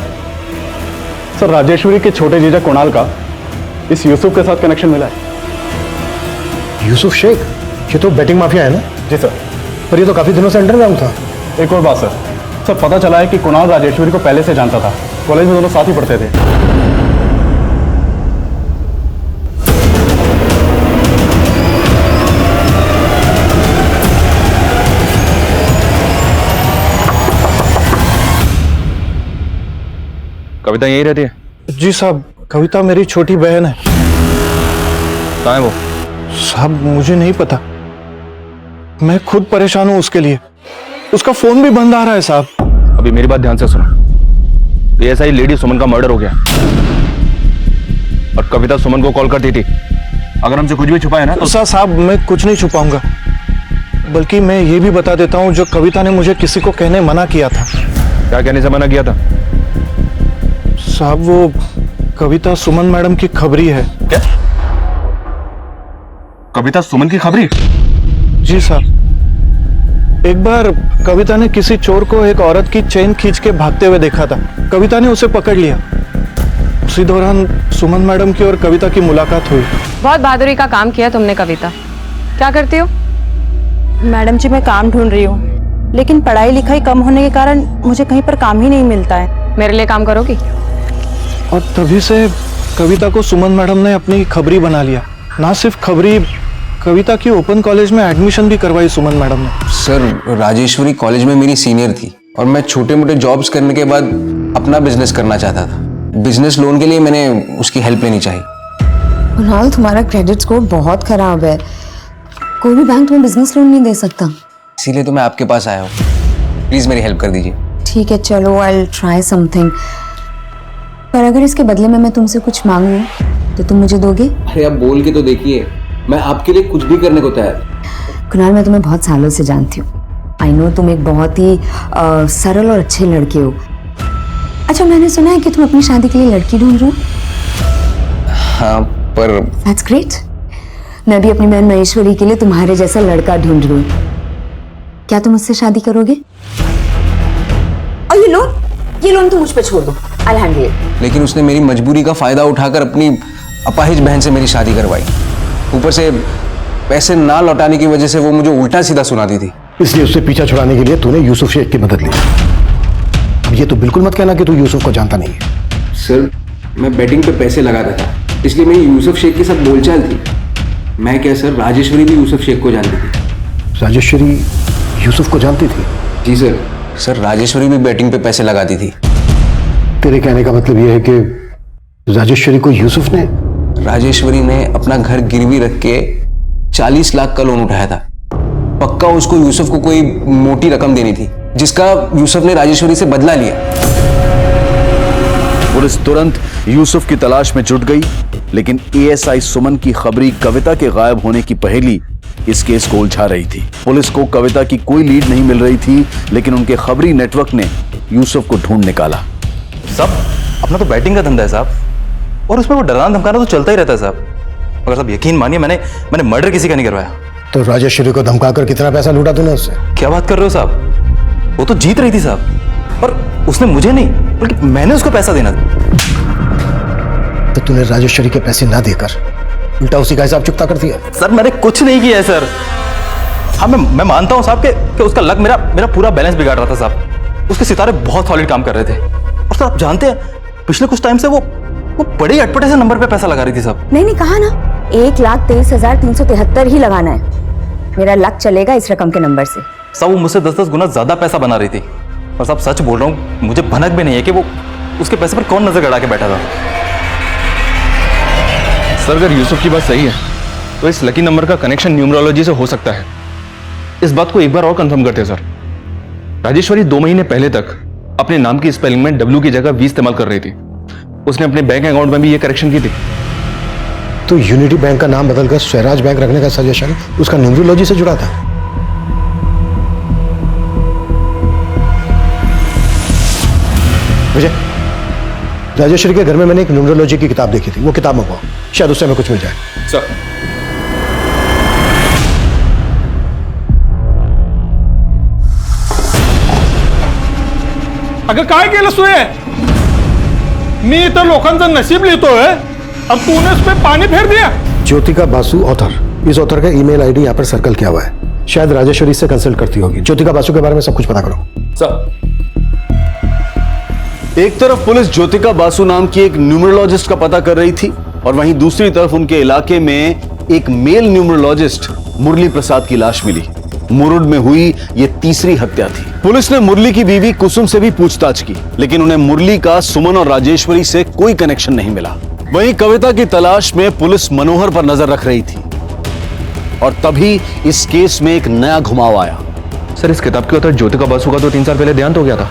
राजेश्वरी के छोटे जीजा कुणाल का इस यूसुफ के साथ कनेक्शन मिला है। यूसुफ शेख? ये तो बेटिंग माफिया है ना? जी सर। पर ये तो काफी दिनों से अंडरग्राउंड था। एक और बात सर, पता चला है कि कुणाल राजेश्वरी को पहले से जानता था, कॉलेज में दोनों साथ ही पढ़ते थे। कविता यही रहती है? जी साहब, कविता मेरी छोटी बहन है। कहाँ है वो? साहब मुझे नहीं पता, मैं खुद परेशान हूं उसके लिए। उसका फोन भी बंद आ रहा है साहब। अभी मेरी बात ध्यान से सुनो। ये ऐसा ही लेडी सुमन का मर्डर हो गया और कविता सुमन को कॉल करती थी। अगर हमसे कुछ भी छुपाया ना तो साहब मैं कुछ नहीं छुपाऊंगा, बल्कि मैं ये भी बता देता हूं जो कविता ने मुझे किसी को कहने मना किया था। क्या कहने से मना किया था? साहब वो कविता सुमन मैडम की खबरी है। क्या? कविता सुमन की खबरी? जी साहब, एक बार कविता ने किसी चोर को एक औरत की चेन खींच के भागते हुए देखा था। कविता ने उसे पकड़ लिया। उसी दौरान सुमन मैडम की और कविता की मुलाकात हुई। बहुत बहादुरी का काम किया तुमने कविता। क्या करती हो? मैडम जी मैं काम ढूंढ रही हूँ, लेकिन पढ़ाई लिखाई कम होने के कारण मुझे कहीं पर काम ही नहीं मिलता है। मेरे लिए काम करोगी? और तभी से कविता को सुमन मैडम ने अपनी खबरी बना लिया। ना सिर्फ खबरी, कविता की ओपन कॉलेज में एडमिशन भी करवाई सुमन मैडम ने। सर, राजेश्वरी कॉलेज में मेरी सीनियर थी और मैं छोटे मोटे जॉब्स करने के बाद अपना बिजनेस करना चाहता था। बिजनेस लोन के लिए मैंने उसकी हेल्प लेनी चाहिए। कुणाल, तुम्हारा क्रेडिट स्कोर बहुत खराब है। कोई भी बैंक तुम्हें बिजनेस लोन नहीं दे सकता। इसीलिए तो मैं आपके पास आया हूँ, प्लीज मेरी हेल्प कर दीजिए। ठीक है चलो, आई ट्राई समथिंग। पर अगर इसके बदले में मैं तुमसे कुछ मांगूं तो तुम मुझे दोगे? अरे आप बोल के तो देखिए, मैं आपके लिए कुछ भी करने को तैयार। कुणाल, मैं तुम्हें बहुत सालों से जानती हूँ। आई नो तुम एक बहुत ही सरल और अच्छे लड़के हो। अच्छा, मैंने सुना है कि तुम अपनी शादी के लिए लड़की ढूंढ रहे हो। हाँ पर दैट्स ग्रेट। मैं भी अपनी बहन महेश्वरी के लिए तुम्हारे जैसा लड़का ढूंढ रही हूँ। क्या तुम मुझसे शादी करोगे? और ये लोन तुम मुझ पे छोड़ दो, आई हैंडल इट। लेकिन उसने मेरी मजबूरी का फायदा उठाकर अपनी अपाहिज बहन से मेरी शादी करवाई। ऊपर से पैसे ना लौटाने की वजह से वो मुझे उल्टा सीधा सुनाती थी। इसलिए उससे पीछा छुड़ाने के लिए तूने यूसुफ शेख की मदद ली। अब ये तो बिल्कुल मत कहना कि तू यूसुफ को जानता नहीं है। सर, मैं बेटिंग पे पैसे लगाता था, इसलिए मेरी यूसुफ शेख के साथ बोलचाल थी। मैं क्या सर, राजेश्वरी भी यूसुफ शेख को जानती थी। राजेश्वरी यूसुफ को जानती थी? जी सर। सर, राजेश्वरी भी बेटिंग पे पैसे लगाती थी। तेरे कहने का मतलब ये है कि राजेश्वरी को यूसुफ ने? राजेश्वरी ने अपना घर गिरवी रख के 40 लाख का लोन उठाया था। पक्का उसको यूसुफ को कोई मोटी रकम देनी थी, जिसका यूसुफ ने राजेश्वरी से बदला लिया। पुलिस तुरंत यूसुफ की तलाश में जुट गई, लेकिन एएसआई सुमन की खबरी कविता के गायब होने की पहेली इस केस को उलझा रही थी। पुलिस को कविता की कोई लीड नहीं मिल रही थी, लेकिन उनके खबरी नेटवर्क ने यूसुफ को ढूंढ निकाला। साहब, अपना तो बैटिंग का धंधा है साहब, और उसमें वो डराना धमकाना तो चलता ही रहता है साहब। मगर साहब यकीन मानिए, मैंने मर्डर किसी का नहीं करवाया। तो राजेश्वरी को धमकाकर कितना पैसा लूटा तूने उससे? क्या बात कर रहे हो साहब, वो तो जीत रही थी साहब, और उसने मुझे नहीं बल्कि मैंने उसको पैसा देना था। तो तूने राजेश्वरी के पैसे ना देकर उल्टा उसी का हिसाब चुकता कर दिया? सर, मैंने कुछ नहीं किया है सर। हाँ, मैं मानता हूँ साहब कि उसका लक मेरा पूरा बैलेंस बिगाड़ रहा था साहब। उसके सितारे बहुत सॉलिड काम कर रहे थे, और सर आप जानते हैं पिछले कुछ टाइम से वो बड़े ही अटपटे से नंबर पे पैसा लगा रही थी साहब। नहीं कहा ना, 1,23,373 ही लगाना है। मेरा लक चलेगा इस रकम के नंबर से। साहब, वो मुझसे 10-10 गुना ज्यादा पैसा बना रही थी, और साहब सच बोल रहा हूँ, मुझे भनक भी नहीं है कि वो उसके पैसे पर कौन नजर गड़ा के बैठा था। सर, अगर यूसुफ की बात सही है तो इस लकी नंबर का कनेक्शन न्यूमरोलॉजी से हो सकता है। इस बात को एक बार और कंफर्म करते हैं सर। राजेश्वरी 2 महीने पहले तक अपने नाम की स्पेलिंग में W की जगह V इस्तेमाल कर रही थी। उसने अपने बैंक अकाउंट में भी ये करेक्शन की थी। तो यूनिटी बैंक का नाम बदलकर स्वराज बैंक रखने का सजेशन उसका न्यूमरोलॉजी से जुड़ा था? मुझे राजेश्वरी के घर में मैंने एक न्यूमरोलॉजी की किताब देखी थी, वो किताब मंगवाओ, शायद उससे हमें कुछ मिल जाए। सर, अगं काय केलं सोय? मी इतर लोकांचं नशीब लिहितोय, अब तूने उसमें पानी फेर दिया। ज्योतिका बासु ऑथर, इस ऑथर का ईमेल आईडी यहाँ पर सर्कल किया हुआ है। शायद राजेश्वरी से कंसल्ट करती होगी। ज्योतिका बासु के बारे में सब कुछ पता करो। सर, एक तरफ पुलिस ज्योतिका बासु नाम की एक न्यूमरोलॉजिस्ट का पता कर रही थी, और वहीं दूसरी तरफ उनके इलाके में एक मेल न्यूमरोलॉजिस्ट मुरली प्रसाद की लाश मिली। मुरुड में हुई ये तीसरी हत्या थी। पुलिस ने मुरली की बीवी कुसुम से भी पूछताछ की, लेकिन उन्हें मुरली का सुमन और राजेश्वरी से कोई कनेक्शन नहीं मिला। वहीं कविता की तलाश में पुलिस मनोहर पर नजर रख रही थी, और तभी इस केस में एक नया घुमाव आया। सर, इस किताब के author ज्योतिका बासु का तो 3 साल पहले देहांत हो गया था,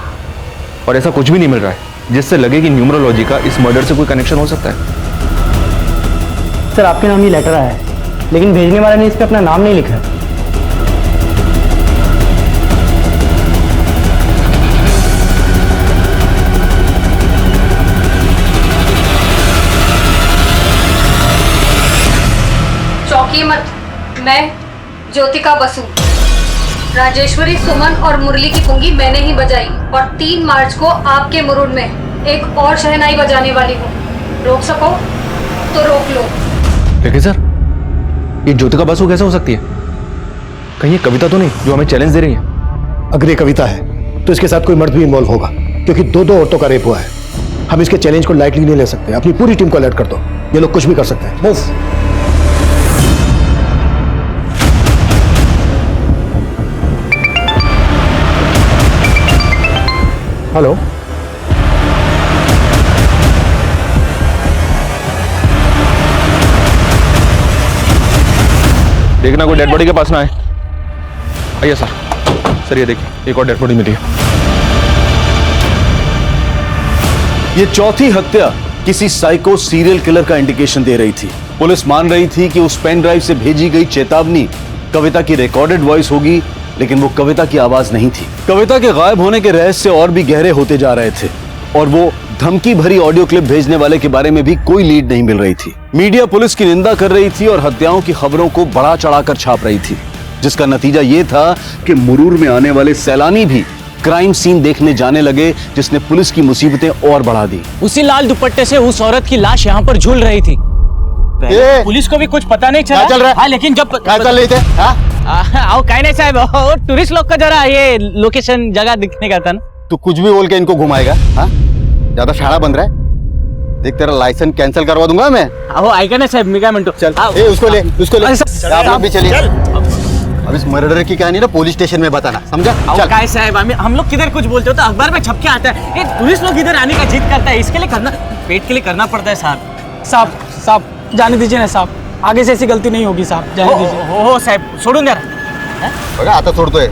और ऐसा कुछ भी नहीं मिल रहा है जिससे लगे कि न्यूमरोलॉजी का इस मर्डर से कोई कनेक्शन हो सकता है। सर, आपके नाम ही लेटर आया है, लेकिन भेजने वाले ने इस पे अपना नाम नहीं लिखा है। चौंकिए मत, मैं ज्योतिका बसु, राजेश्वरी, सुमन और मुरली की पुंगी मैंने ही बजाई, और 3 मार्च को आपके मुरुड में एक और शहनाई बजाने वाली हूँ। रोक सको तो रोक लो। लेकिन सर, ये ज्योतिका बासु कैसे हो सकती है? कहीं ये कविता तो नहीं जो हमें चैलेंज दे रही है? अगर ये कविता है तो इसके साथ कोई मर्द भी इन्वॉल्व होगा, क्योंकि 2 औरतों का रेप हुआ है। हम इसके चैलेंज को लाइटली नहीं ले सकते। अपनी पूरी टीम को अलर्ट कर दो, ये लोग कुछ भी कर सकते हैं। मूव। हेलो, देखना कोई डेड बॉडी के पास ना आए। आइए सर, ये देखिए एक और डेड बॉडी मिली है। ये चौथी हत्या किसी साइको सीरियल किलर का इंडिकेशन दे रही थी। पुलिस मान रही थी कि उस पेन ड्राइव से भेजी गई चेतावनी कविता की रिकॉर्डेड वॉइस होगी, लेकिन वो कविता की आवाज नहीं थी। कविता के गायब होने के रहस्य और भी गहरे होते जा रहे थे और वो धमकी भरी ऑडियो क्लिप भेजने वाले के बारे में भी कोई लीड नहीं मिल रही थी। मीडिया पुलिस की निंदा कर रही थी और हत्याओं की खबरों को बढ़ा चढ़ाकर छाप रही थी, जिसका नतीजा ये था कि मुरूर में आने वाले सैलानी भी क्राइम सीन देखने जाने लगे, जिसने पुलिस की मुसीबतें और बढ़ा दी। उसी लाल दुपट्टे से उस औरत की लाश यहाँ पर झूल रही थी। पुलिस को भी कुछ पता नहीं चला। चल रहा है? हाँ, लेकिन जब क्या चल रही थे? आओ कहीं नहीं साहब, टूरिस्ट लोग का जरा ये लोकेशन जगह दिखने का था ना। तू कुछ भी बोल के इनको घुमाएगा? हाँ, ज्यादा शाड़ा बन रहा है। देख तेरा लाइसेंस कैंसिल करवा दूंगा मैं। आओ आएगा ना साहब, मिगा मिनटो। चल उसको ले। आप लोग भी चलिए। अब इस मर्डर की कहानी ना पुलिस स्टेशन में बताना, समझा? चल काय साहब, हम लोग किधर कुछ बोलते हो तो अखबार में छप के आता है। ये टूरिस्ट लोग इधर आने का जिद करता है, इसके लिए करना, पेट के लिए करना पड़ता है साहब। साहब जाने दीजिए ना साहब, आगे से ऐसी गलती नहीं होगी साहब, जाने दीजिए। हो साहब, सोडून द्या ना। बघा आता सोडतोय,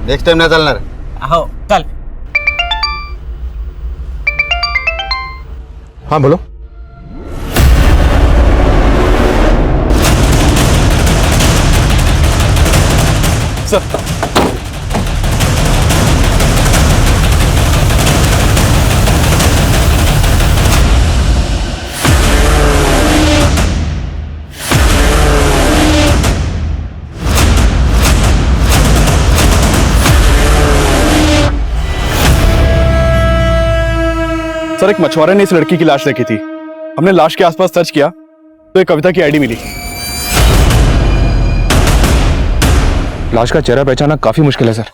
नेक्स्ट टाइम नाही चालणार। हो चल। हाँ बोलो। सर सर, एक मछुआरे ने इस लड़की की लाश देखी थी। हमने लाश के आसपास सर्च किया तो एक कविता की आईडी मिली। लाश का चेहरा पहचानना काफी मुश्किल है सर।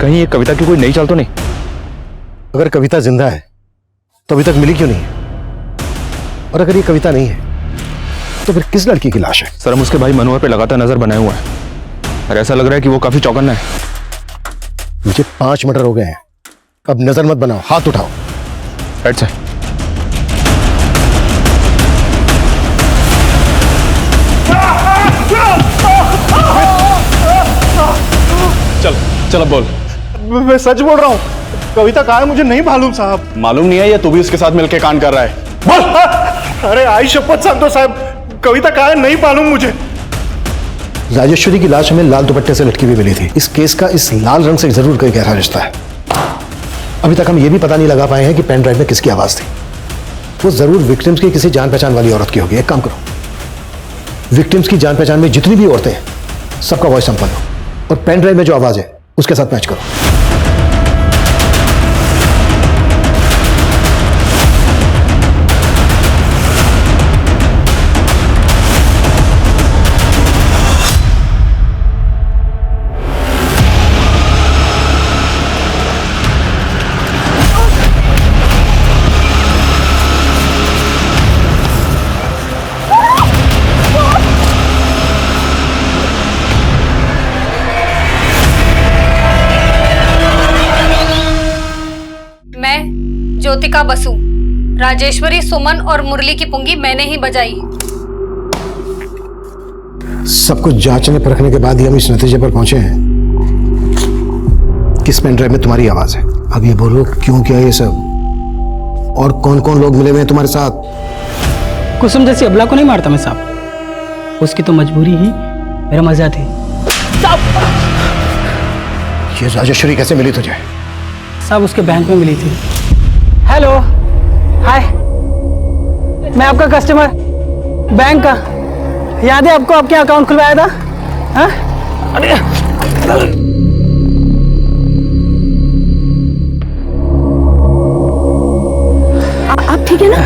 कहीं ये कविता की कोई नई चाल तो नहीं? अगर कविता जिंदा है तो अभी तक मिली क्यों नहीं है? और अगर ये कविता नहीं है तो फिर किस लड़की की लाश है? सर, हम उसके भाई मनोहर पे लगातार नजर बनाए हुए हैं और ऐसा लग रहा है कि वो काफी चौकन्ना है। मुझे 5 मर्डर हो गए हैं, अब नजर मत बनाओ, हाथ उठाओ। Right sir. चल अब बोल। मैं सच बोल रहा हूँ, कविता कहाँ है मुझे नहीं मालूम साहब। मालूम नहीं है या तू भी उसके साथ मिलकर कांड कर रहा है? बोल। अरे आई शपथ सांगतो साहब, कविता कहाँ है नहीं मालूम मुझे। राजेश्वरी की लाश हमें लाल दुपट्टे से लटकी हुई मिली थी। इस केस का इस लाल रंग से जरूर कोई गहरा रिश्ता है। अभी तक हम ये भी पता नहीं लगा पाए हैं कि पेन ड्राइव में किसकी आवाज थी। वो जरूर विक्टिम्स की किसी जान पहचान वाली औरत की होगी। एक काम करो, विक्टिम्स की जान पहचान में जितनी भी औरतें हैं सबका वॉइस सैंपल लो और पेन ड्राइव में जो आवाज है उसके साथ मैच करो। ज्योतिका बसु, राजेश्वरी, सुमन और मुरली की पुंगी मैंने ही बजाई। सब कुछ जांचने परखने के बाद ही हम इस नतीजे पर पहुंचे हैं किस पेन ड्राइव में तुम्हारी आवाज है। अब ये बोलो क्यों किया ये सब, और कौन कौन लोग मिले हुए हैं तुम्हारे साथ? कुसुम जैसी अबला को नहीं मारता मैं साहब, उसकी तो मजबूरी ही मेरा मजा थी। ये राजेश्वरी कैसे मिली तुझे? साहब उसके बैंक में मिली थी। हेलो, हाय, मैं आपका कस्टमर बैंक का, याद है आपको? आपके अकाउंट खुलवाया था। हाँ? अरे आप ठीक है ना?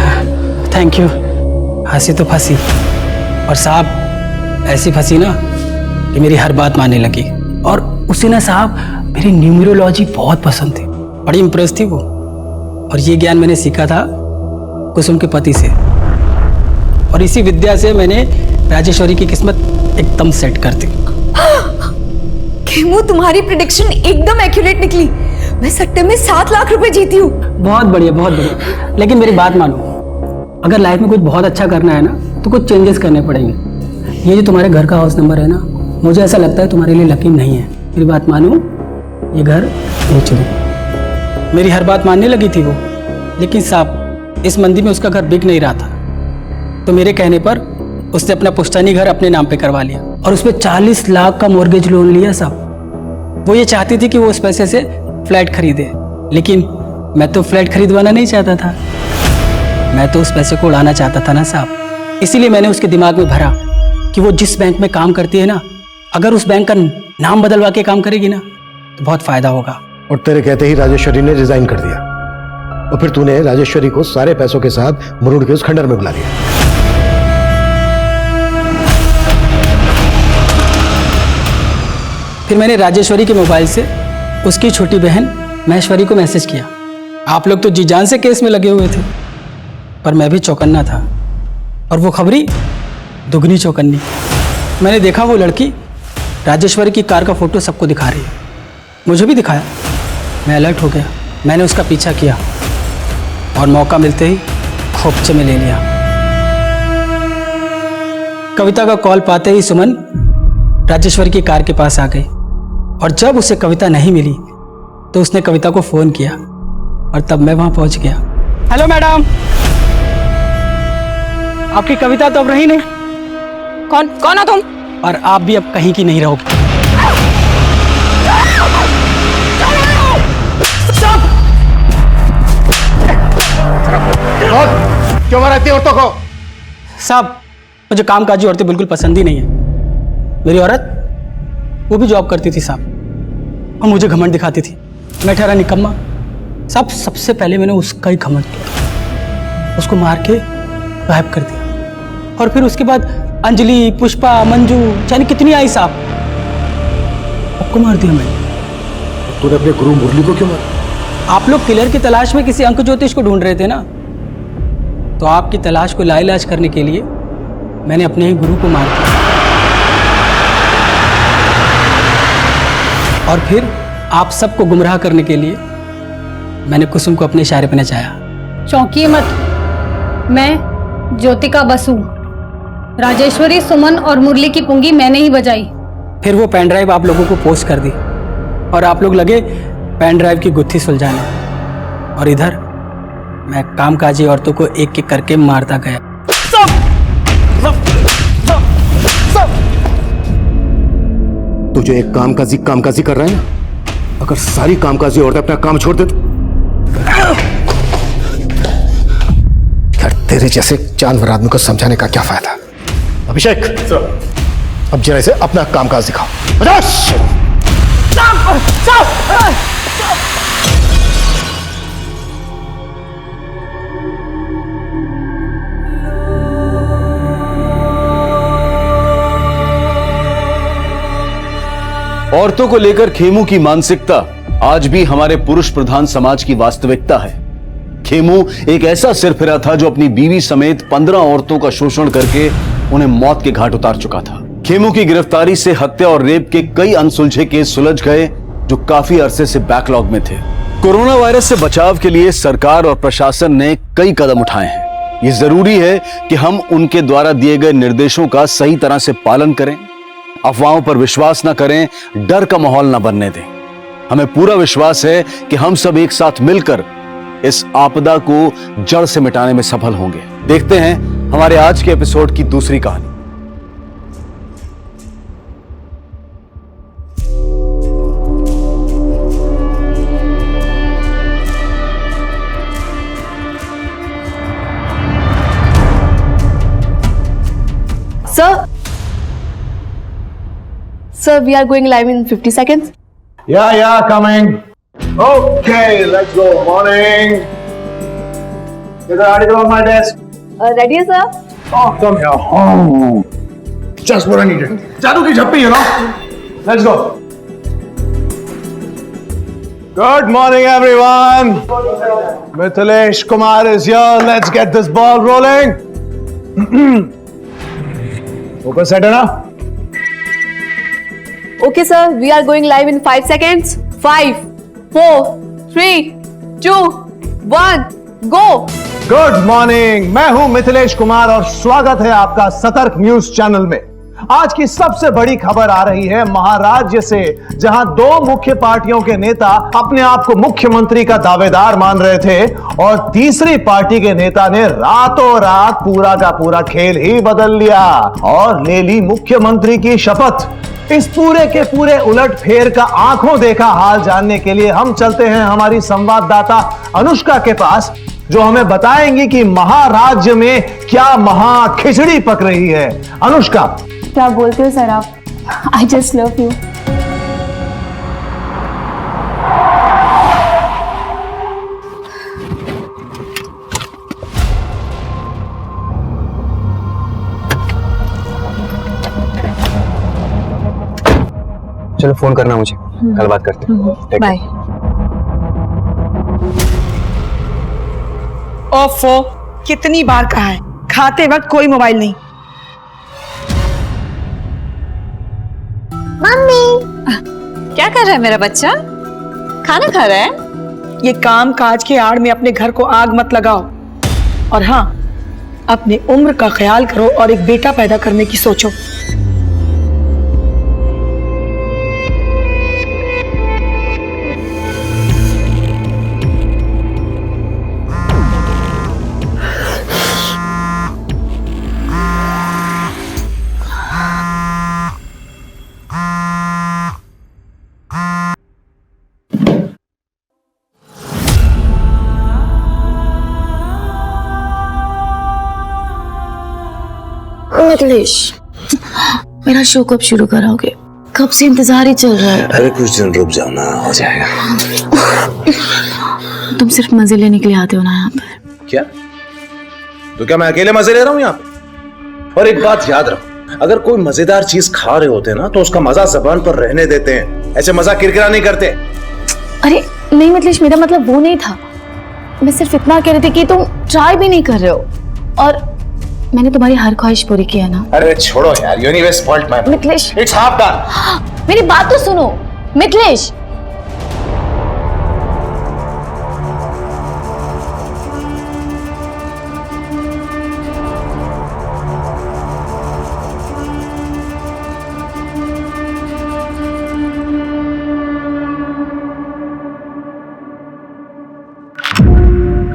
Thank you. हंसी तो फंसी, और साहब ऐसी फंसी ना कि मेरी हर बात मानने लगी। और उसे ना साहब मेरी न्यूमरोलॉजी बहुत पसंद थी, बड़ी इंप्रेस थी वो। और ये ज्ञान मैंने सीखा था कुसुम के पति से, और इसी विद्या से मैंने राजेश्वरी की किस्मत एकदम सेट कर दी। केमू, तुम्हारी प्रेडिक्शन एकदम एक्यूरेट निकली। मैं सट्टे में 7 लाख रुपए जीती हूँ। बहुत बढ़िया, बहुत बढ़िया। लेकिन मेरी बात मानो, अगर लाइफ में कुछ बहुत अच्छा करना है ना तो कुछ चेंजेस करने पड़ेंगे। ये जो तुम्हारे घर का हाउस नंबर है ना, मुझे ऐसा लगता है तुम्हारे लिए लकी नहीं है। मेरी बात मानो, ये घर बेच दो। मेरी हर बात मानने लगी थी वो, लेकिन साहब इस मंदी में उसका घर बिक नहीं रहा था, तो मेरे कहने पर उसने अपना पुश्तैनी घर अपने नाम पे करवा लिया और उसमें 40 लाख का मॉर्गेज लोन लिया साहब। वो ये चाहती थी कि वो उस पैसे से फ्लैट खरीदे, लेकिन मैं तो फ्लैट खरीदवाना नहीं चाहता था, मैं तो उस पैसे को उड़ाना चाहता था ना साहब। इसीलिए मैंने उसके दिमाग में भरा कि वो जिस बैंक में काम करती है ना, अगर उस बैंक का नाम बदलवा के काम करेगी ना तो बहुत फायदा होगा। और तेरे कहते ही राजेश्वरी ने रिजाइन कर दिया, और फिर तूने राजेश्वरी को सारे पैसों के साथ मुरुड़ के उस खंडर में बुला लिया। फिर मैंने राजेश्वरी के मोबाइल से उसकी छोटी बहन महेश्वरी को मैसेज किया। आप लोग तो जी जान से केस में लगे हुए थे, पर मैं भी चौकन्ना था, और वो खबरी दुगनी चौकन्नी। मैंने देखा वो लड़की राजेश्वरी की कार का फोटो सबको दिखा रही है, मुझे भी दिखाया। मैं अलर्ट हो गया, मैंने उसका पीछा किया और मौका मिलते ही खोपचे में ले लिया। कविता का कॉल पाते ही सुमन राजेश्वरी की कार के पास आ गई, और जब उसे कविता नहीं मिली तो उसने कविता को फोन किया, और तब मैं वहां पहुंच गया। हेलो मैडम, आपकी कविता तो अब रही नहीं। कौन हो तुम? और आप भी अब कहीं की नहीं रहोगे। क्यों मारती है औरतों को? साहब मुझे कामकाजी औरतें बिल्कुल पसंद ही नहीं है। मेरी औरत वो भी जॉब करती थी साहब, और मुझे घमंड दिखाती थी। मैं ठहरा निकम्मा साहब। सबसे पहले मैंने उसका ही घमंड किया, उसको मार के गायब कर दिया, और फिर उसके बाद अंजलि, पुष्पा, मंजू जाने कितनी आई साहब, सबको मार दिया मैंने। तूने अपने गुरु मुरली को क्यों मारा? आप लोग किलर की तलाश में किसी अंक ज्योतिष को ढूंढ रहे थे ना, तो आपकी तलाश को लाइलाज करने के लिए मैंने अपने ही गुरु को मार दिया, और फिर आप सबको गुमराह करने के लिए मैंने कुसुम को अपने इशारे पर नचाया। चौंकिए मत, मैं ज्योतिका बसु, राजेश्वरी, सुमन और मुरली की पुंगी मैंने ही बजाई। फिर वो पेन ड्राइव आप लोगों को पोस्ट कर दी, और आप लोग लगे पेन ड्राइव की गुत्थी सुलझाने, और इधर मैं कामकाजी औरतों को एक एक करके मारता गया। तू जो एक कामकाजी कर रहा है ना, अगर सारी कामकाजी औरतें अपना काम छोड़ दे तो यार तेरे जैसे जानवर आदमी को समझाने का क्या फायदा। अभिषेक अब जरा इसे अपना कामकाज दिखाओ। औरतों को लेकर खेमू की मानसिकता आज भी हमारे पुरुष प्रधान समाज की वास्तविकता है। खेमू एक ऐसा सिरफिरा था जो अपनी बीवी समेत 15 औरतों का शोषण करके उन्हें मौत के घाट उतार चुका था। खेमू की गिरफ्तारी से हत्या और रेप के कई अनसुलझे केस सुलझ गए जो काफी अरसे से बैकलॉग में थे। कोरोना वायरस से बचाव के लिए सरकार और प्रशासन ने कई कदम उठाए हैं। ये जरूरी है कि हम उनके द्वारा दिए गए निर्देशों का सही तरह से पालन करें, अफवाहों पर विश्वास न करें, डर का माहौल न बनने दें। हमें पूरा विश्वास है कि हम सब एक साथ मिलकर इस आपदा को जड़ से मिटाने में सफल होंगे। देखते हैं हमारे आज के एपिसोड की दूसरी कहानी। Sir, we are going live in 50 seconds. Yeah, coming. Okay, let's go. Morning. There's an article on my desk. Ready, sir? Oh, come here. Oh, just what I needed. Jadoo ki jhappi, you know. Let's go. Good morning, everyone. Mithilesh Kumar is here. Let's get this ball rolling. Focus set enough. Okay, sir. We are going live in 5 seconds. 5, 4, 3, 2, 1, go. Good morning, मैं हूं मिथिलेश कुमार और स्वागत है आपका सतर्क news channel में। आज की सबसे बड़ी खबर आ रही है महाराज्य से, जहां दो मुख्य पार्टियों के नेता अपने आप को मुख्यमंत्री का दावेदार मान रहे थे और तीसरी पार्टी के नेता ने रातों रात पूरा का पूरा खेल ही बदल लिया और ले ली मुख्यमंत्री की शपथ। इस पूरे के पूरे उलटफेर का आंखों देखा हाल जानने के लिए हम चलते हैं हमारी संवाददाता अनुष्का के पास, जो हमें बताएंगी कि महाराज्य में क्या महा खिचड़ी पक रही है। अनुष्का, क्या बोलते हो सर आप? I just love you. चलो फोन करना मुझे, कल बात करते हैं। बाय। ओफो, कितनी बार कहा है खाते वक्त कोई मोबाइल नहीं। मम्मी, क्या कर रहा है मेरा बच्चा? खाना खा रहा है? ये काम काज के आड़ में अपने घर को आग मत लगाओ, और हाँ, अपने उम्र का ख्याल करो और एक बेटा पैदा करने की सोचो। मिथिलेश, मेरा शो कब शुरू कराओगे? कब से इंतजार ही चल रहा है। अरे कुछ दिन रुक जाओ ना, हो जाएगा। तुम सिर्फ मजे लेने के लिए आते हो ना यहाँ पर? क्या? तो क्या मैं अकेले मजे ले रहा हूँ यहाँ पे? और एक बात याद रखो, अगर कोई मजेदार चीज खा रहे होते ना तो उसका मजा जबान पर रहने देते हैं, ऐसे मजा किरकिरा नहीं करते। अरे नहीं मिथिलेश, मेरा मतलब वो नहीं था। मैं सिर्फ इतना कह रही थी कि तुम ट्राई भी नहीं कर रहे हो और मैंने तुम्हारी हर ख्वाहिश पूरी की है ना। अरे छोड़ो यार, you anyway spoilt my mood. Mithilesh, It's half done. मेरी बात तो सुनो मिथिलेश।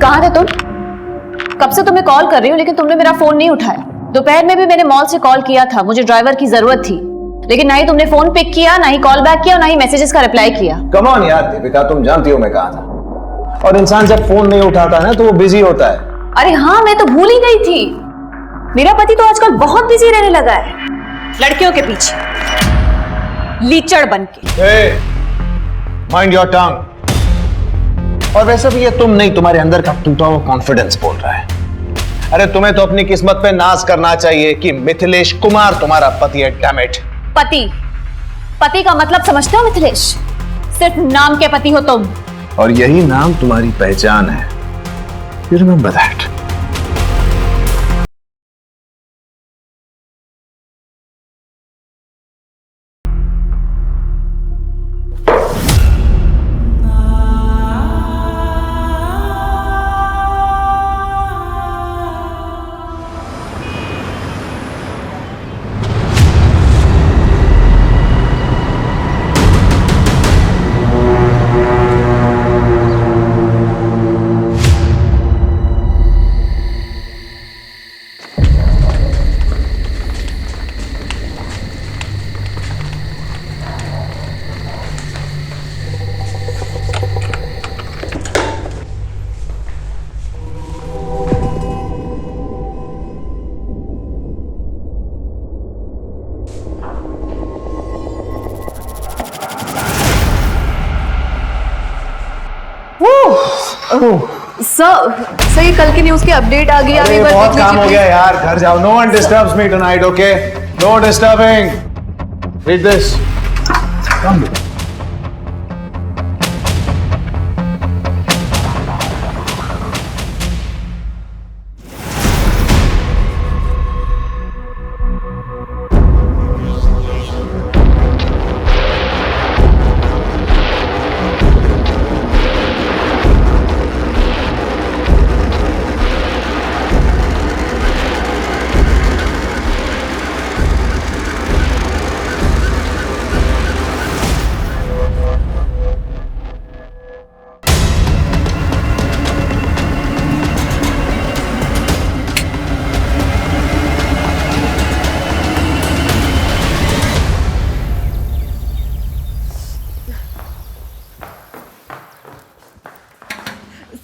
कहाँ थे तुम? कब से तुम्हें कॉल कर रही हूँ लेकिन तुमने मेरा फोन नहीं उठाया। दोपहर में भी मैंने मॉल से कॉल किया था, मुझे ड्राइवर की जरूरत थी, लेकिन ना ही तुमने फोन पिक किया, ना ही कॉल बैक किया और ना ही मैसेजेस का रिप्लाई किया। कम ऑन यार दीपिका, तुम जानती हो मैं कहाँ था। और इंसान जब फोन नहीं उठाता ना तो वो बिजी होता है। अरे हाँ, मैं तो भूल ही गई थी। मेरा पति तो आजकल बहुत बिजी रहने लगा है, लड़कियों के पीछे लीचड़ बनके। Mind your tongue. और वैसे भी ये तुम नहीं, तुम्हारे अंदर का टूटा हुआ कॉन्फिडेंस बोल रहा है। अरे तुम्हें तो अपनी किस्मत पे नाज करना चाहिए कि मिथिलेश कुमार तुम्हारा पति है। Damn it. पति का मतलब समझते हो मिथिलेश? सिर्फ नाम के पति हो तुम। और यही नाम तुम्हारी पहचान है। Remember that. सर ये कल की न्यूज की अपडेट आ गई। अरे बहुत काम हो गया यार, घर जाओ। No one disturbs me tonight, okay? No disturbing. Read this. Come.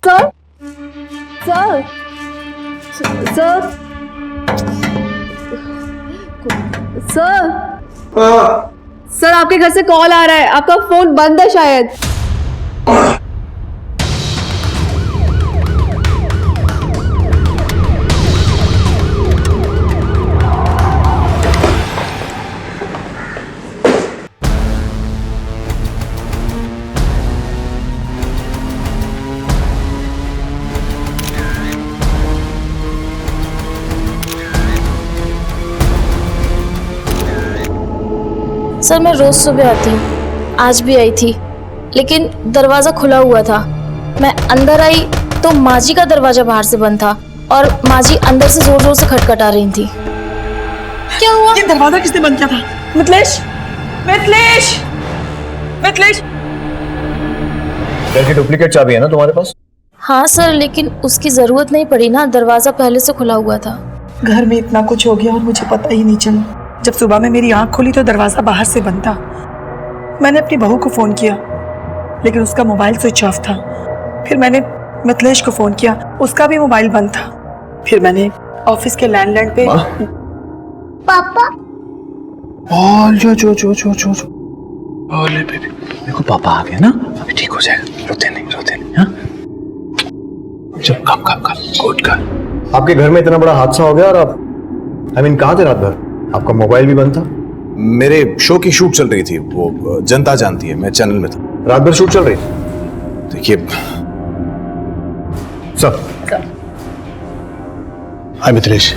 Sir sir sir sir sir आपके घर से कॉल आ रहा है, आपका फोन बंद है शायद। सर मैं रोज सुबह आती हूँ, आज भी आई थी, लेकिन दरवाजा खुला हुआ था। मैं अंदर आई तो माँ जी का दरवाजा बाहर से बंद था और माँ जी अंदर से जोर जोर से खटखटा रही थी। क्या हुआ? ये दरवाजा किसने बंद किया था? मिथिलेश, मिथिलेश, मिथिलेश। घर की डुप्लीकेट चाबी है ना तुम्हारे पास? हाँ सर, लेकिन उसकी जरूरत नहीं पड़ी ना, दरवाजा पहले से खुला हुआ था। घर में इतना कुछ हो गया और मुझे पता ही नहीं चला। जब सुबह में मेरी आंख खुली तो दरवाजा बाहर से बंद था। मैंने अपनी बहू को फोन किया लेकिन उसका मोबाइल स्विच ऑफ था। फिर मैंने मिथिलेश को फोन किया, उसका भी मोबाइल बंद था। फिर मैंने ऑफिस के लैंडलाइन पे पापा जो जो जो जो जो जो ओले बेबी, देखो पापा आ गए ना, अभी ठीक हो जाएगा, रोते नहीं हाँ? चल काम काम काम, गुड कर। आपके घर में इतना बड़ा हादसा हो गया और आप कहाँ थे रात भर? आपका मोबाइल भी बंद था? मेरे शो की शूट चल रही थी, वो जनता जानती है, मैं चैनल में था। रात भर शूट चल रही? देखिए सर, हाय मिथिलेश,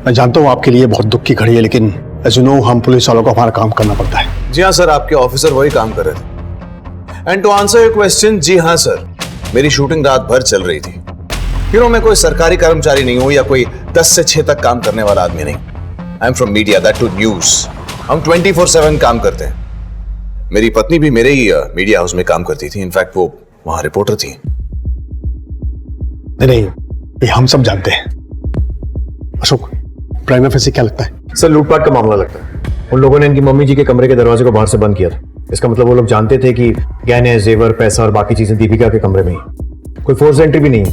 मैं जानता हूँ आपके लिए बहुत दुख की घड़ी है, लेकिन एज यू नो हम पुलिस वालों को हमारा काम करना पड़ता है। जी हाँ सर, आपके ऑफिसर वही काम कर रहे थे। And to answer your question, जी हाँ सर, मेरी शूटिंग रात भर चल रही थी। मैं कोई सरकारी कर्मचारी नहीं हूँ या कोई 10 से 6 तक काम करने वाला आदमी नहीं। I am from media, that to news. हम 24/7 काम करते हैं। मेरी पत्नी भी मेरे ही मीडिया हाउस में काम करती थी, इनफैक्ट वो वहां रिपोर्टर थी। नहीं, ये हम सब जानते हैं। अशोक, प्राइमा फेसी क्या लगता है? सर लूटपाट का मामला लगता है। उन लोगों ने इनकी मम्मी जी के कमरे के दरवाजे को बाहर से बंद किया था। इसका मतलब वो लोग जानते थे कि गहने, जेवर, पैसा और बाकी चीजें दीपिका के कमरे में ही। कोई फोर्स एंट्री भी नहीं है,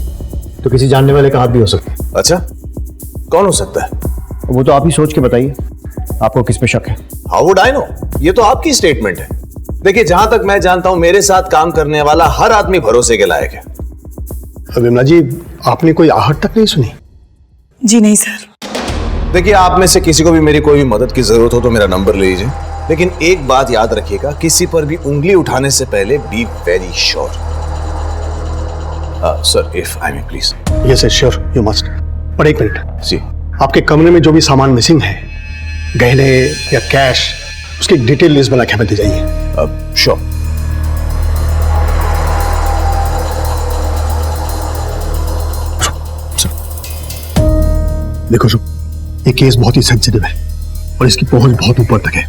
तो किसी जानने वाले का हाथ भी हो सकता है। अच्छा, कौन हो सकता है? वो तो आप ही सोच के बताइए, आपको किस पे शक है? How would I know? ये तो आपकी स्टेटमेंट है। देखिए, जहां तक मैं जानता हूं, मेरे साथ काम करने वाला हर आदमी भरोसे के लायक है। विमला जी, आपने कोई आहट तक नहीं सुनी? जी नहीं सर। देखिए, आप में से किसी को भी मेरी कोई भी मदद की जरूरत हो तो मेरा नंबर ले लीजिए, लेकिन एक बात याद रखिएगा, किसी पर भी उंगली उठाने से पहले be very sure. Sir, if I may please. Yes sure, you must. पर एक मिनट जी, आपके कमरे में जो भी सामान मिसिंग है, गहने या कैश, उसकी डिटेल लिस्ट बना के हमें दे जाइए। श्योर। देखो शुभ, ये केस बहुत ही सेंसिटिव है और इसकी पहुंच बहुत ऊपर तक है,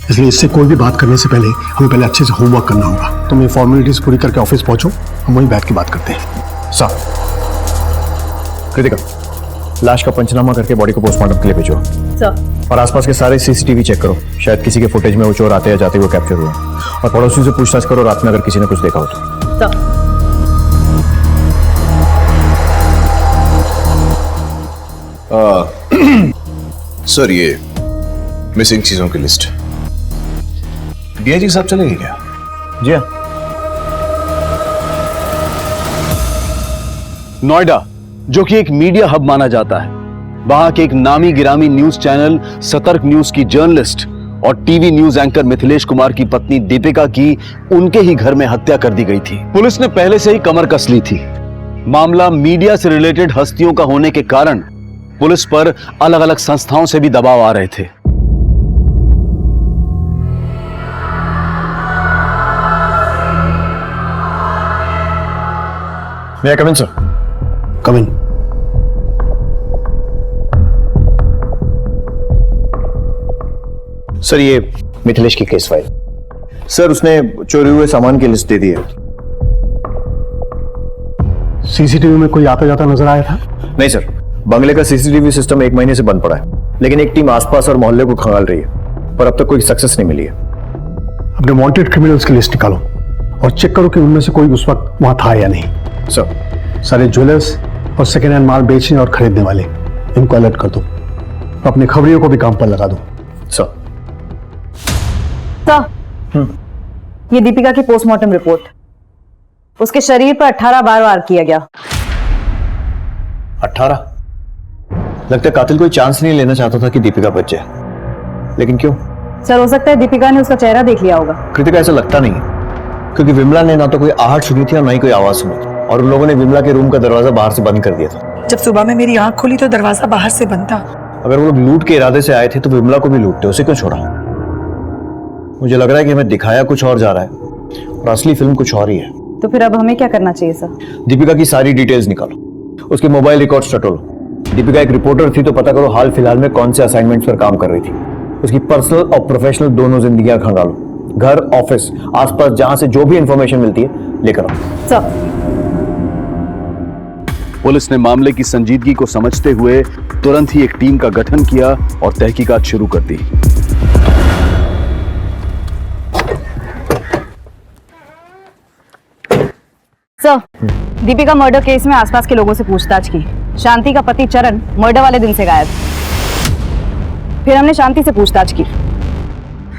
इसलिए इससे कोई भी बात करने से पहले हमें पहले अच्छे से होमवर्क करना होगा। तुम ये फॉर्मेलिटीज पूरी करके ऑफिस पहुंचो, हम वहीं बैठ के बात करते हैं। साहब, कृतिका, लाश का पंचनामा करके बॉडी को पोस्टमार्टम के लिए भेजो। और आसपास के सारे सीसीटीवी चेक करो, शायद किसी के फुटेज में वो चोर आते या जाते हुए कैप्चर हुए। और पड़ोसियों से पूछताछ करो रात में अगर किसी ने कुछ देखा हो तो। सर, ये मिसिंग चीजों की लिस्ट। डीआईजी साहब चलेंगे क्या? जी हाँ। नोएडा, जो कि एक मीडिया हब माना जाता है, वहां के एक नामी गिरामी न्यूज चैनल सतर्क न्यूज की जर्नलिस्ट और TV news anchor Mithilesh Kumar की पत्नी दीपिका की उनके ही घर में हत्या कर दी गई थी। पुलिस ने पहले से ही कमर कस ली थी। मामला मीडिया से रिलेटेड हस्तियों का होने के कारण पुलिस पर अलग अलग संस्थाओं से भी दबाव आ रहे थे। May I come in, sir? Come in. Sir, ये मिथिलेश की केस फाइल। सर, उसने चोरी हुए सामान की लिस्ट दे दी है। सीसीटीवी में कोई आता जाता नजर आया था? नहीं सर, बंगले का सीसीटीवी सिस्टम 1 महीने से बंद पड़ा है, लेकिन एक टीम आसपास और मोहल्ले को खंगाल रही है, पर अब तक कोई सक्सेस नहीं मिली है। अपने वांटेड क्रिमिनल्स की लिस्ट निकालो और चेक करो कि उनमें से कोई उस वक्त वहां था या नहीं। सर सारे ज्वेलर्स और सेकेंड हैंड माल बेचने और खरीदने वाले इनको अलर्ट कर दो, अपने खबरियों को भी काम पर लगा दो। सर ये दीपिका की पोस्टमार्टम रिपोर्ट, उसके शरीर पर 18 बार वार किया गया। 18? लगता है कातिल कोई चांस नहीं लेना चाहता था कि दीपिका बच जाए, लेकिन क्यों? सर हो सकता है दीपिका ने उसका चेहरा देख लिया होगा। कृतिका ऐसा लगता नहीं है, क्योंकि विमला ने ना तो कोई आहट सुनी थी और ना ही कोई आवाज सुनी थी, और उन लोगों ने विमला के रूम का दरवाजा बाहर से बंद कर दिया था। जब सुबह में मेरी आंख खुली तो दरवाजा बाहर से बंद था। अगर वो लोग लूट के इरादे से आए थे तो विमला को भी लूटते, उसे क्यों छोड़ा? मुझे लग रहा है कि हमें दिखाया कुछ और जा रहा है और असली फिल्म कुछ और ही है। तो फिर अब हमें क्या करना चाहिए सर? दीपिका की सारी डिटेल्स निकालो, उसके मोबाइल रिकॉर्ड्स टटोलो। दीपिका एक रिपोर्टर थी तो पता करो हाल फिलहाल में कौन से असाइनमेंट्स पर काम कर रही थी। उसकी पर्सनल और प्रोफेशनल दोनों जिंदगियां खंगालो, घर, ऑफिस, आसपास जहां से जो भी इंफॉर्मेशन मिलती है लेकर आओ। सर पुलिस ने मामले की संजीदगी को समझते हुए तुरंत ही एक टीम का गठन किया और तहकीकात शुरू कर दी। सर दीपिका मर्डर केस में आसपास के लोगों से पूछताछ की। शांति का पति चरण मर्डर वाले दिन से गायब। फिर हमने शांति से पूछताछ की।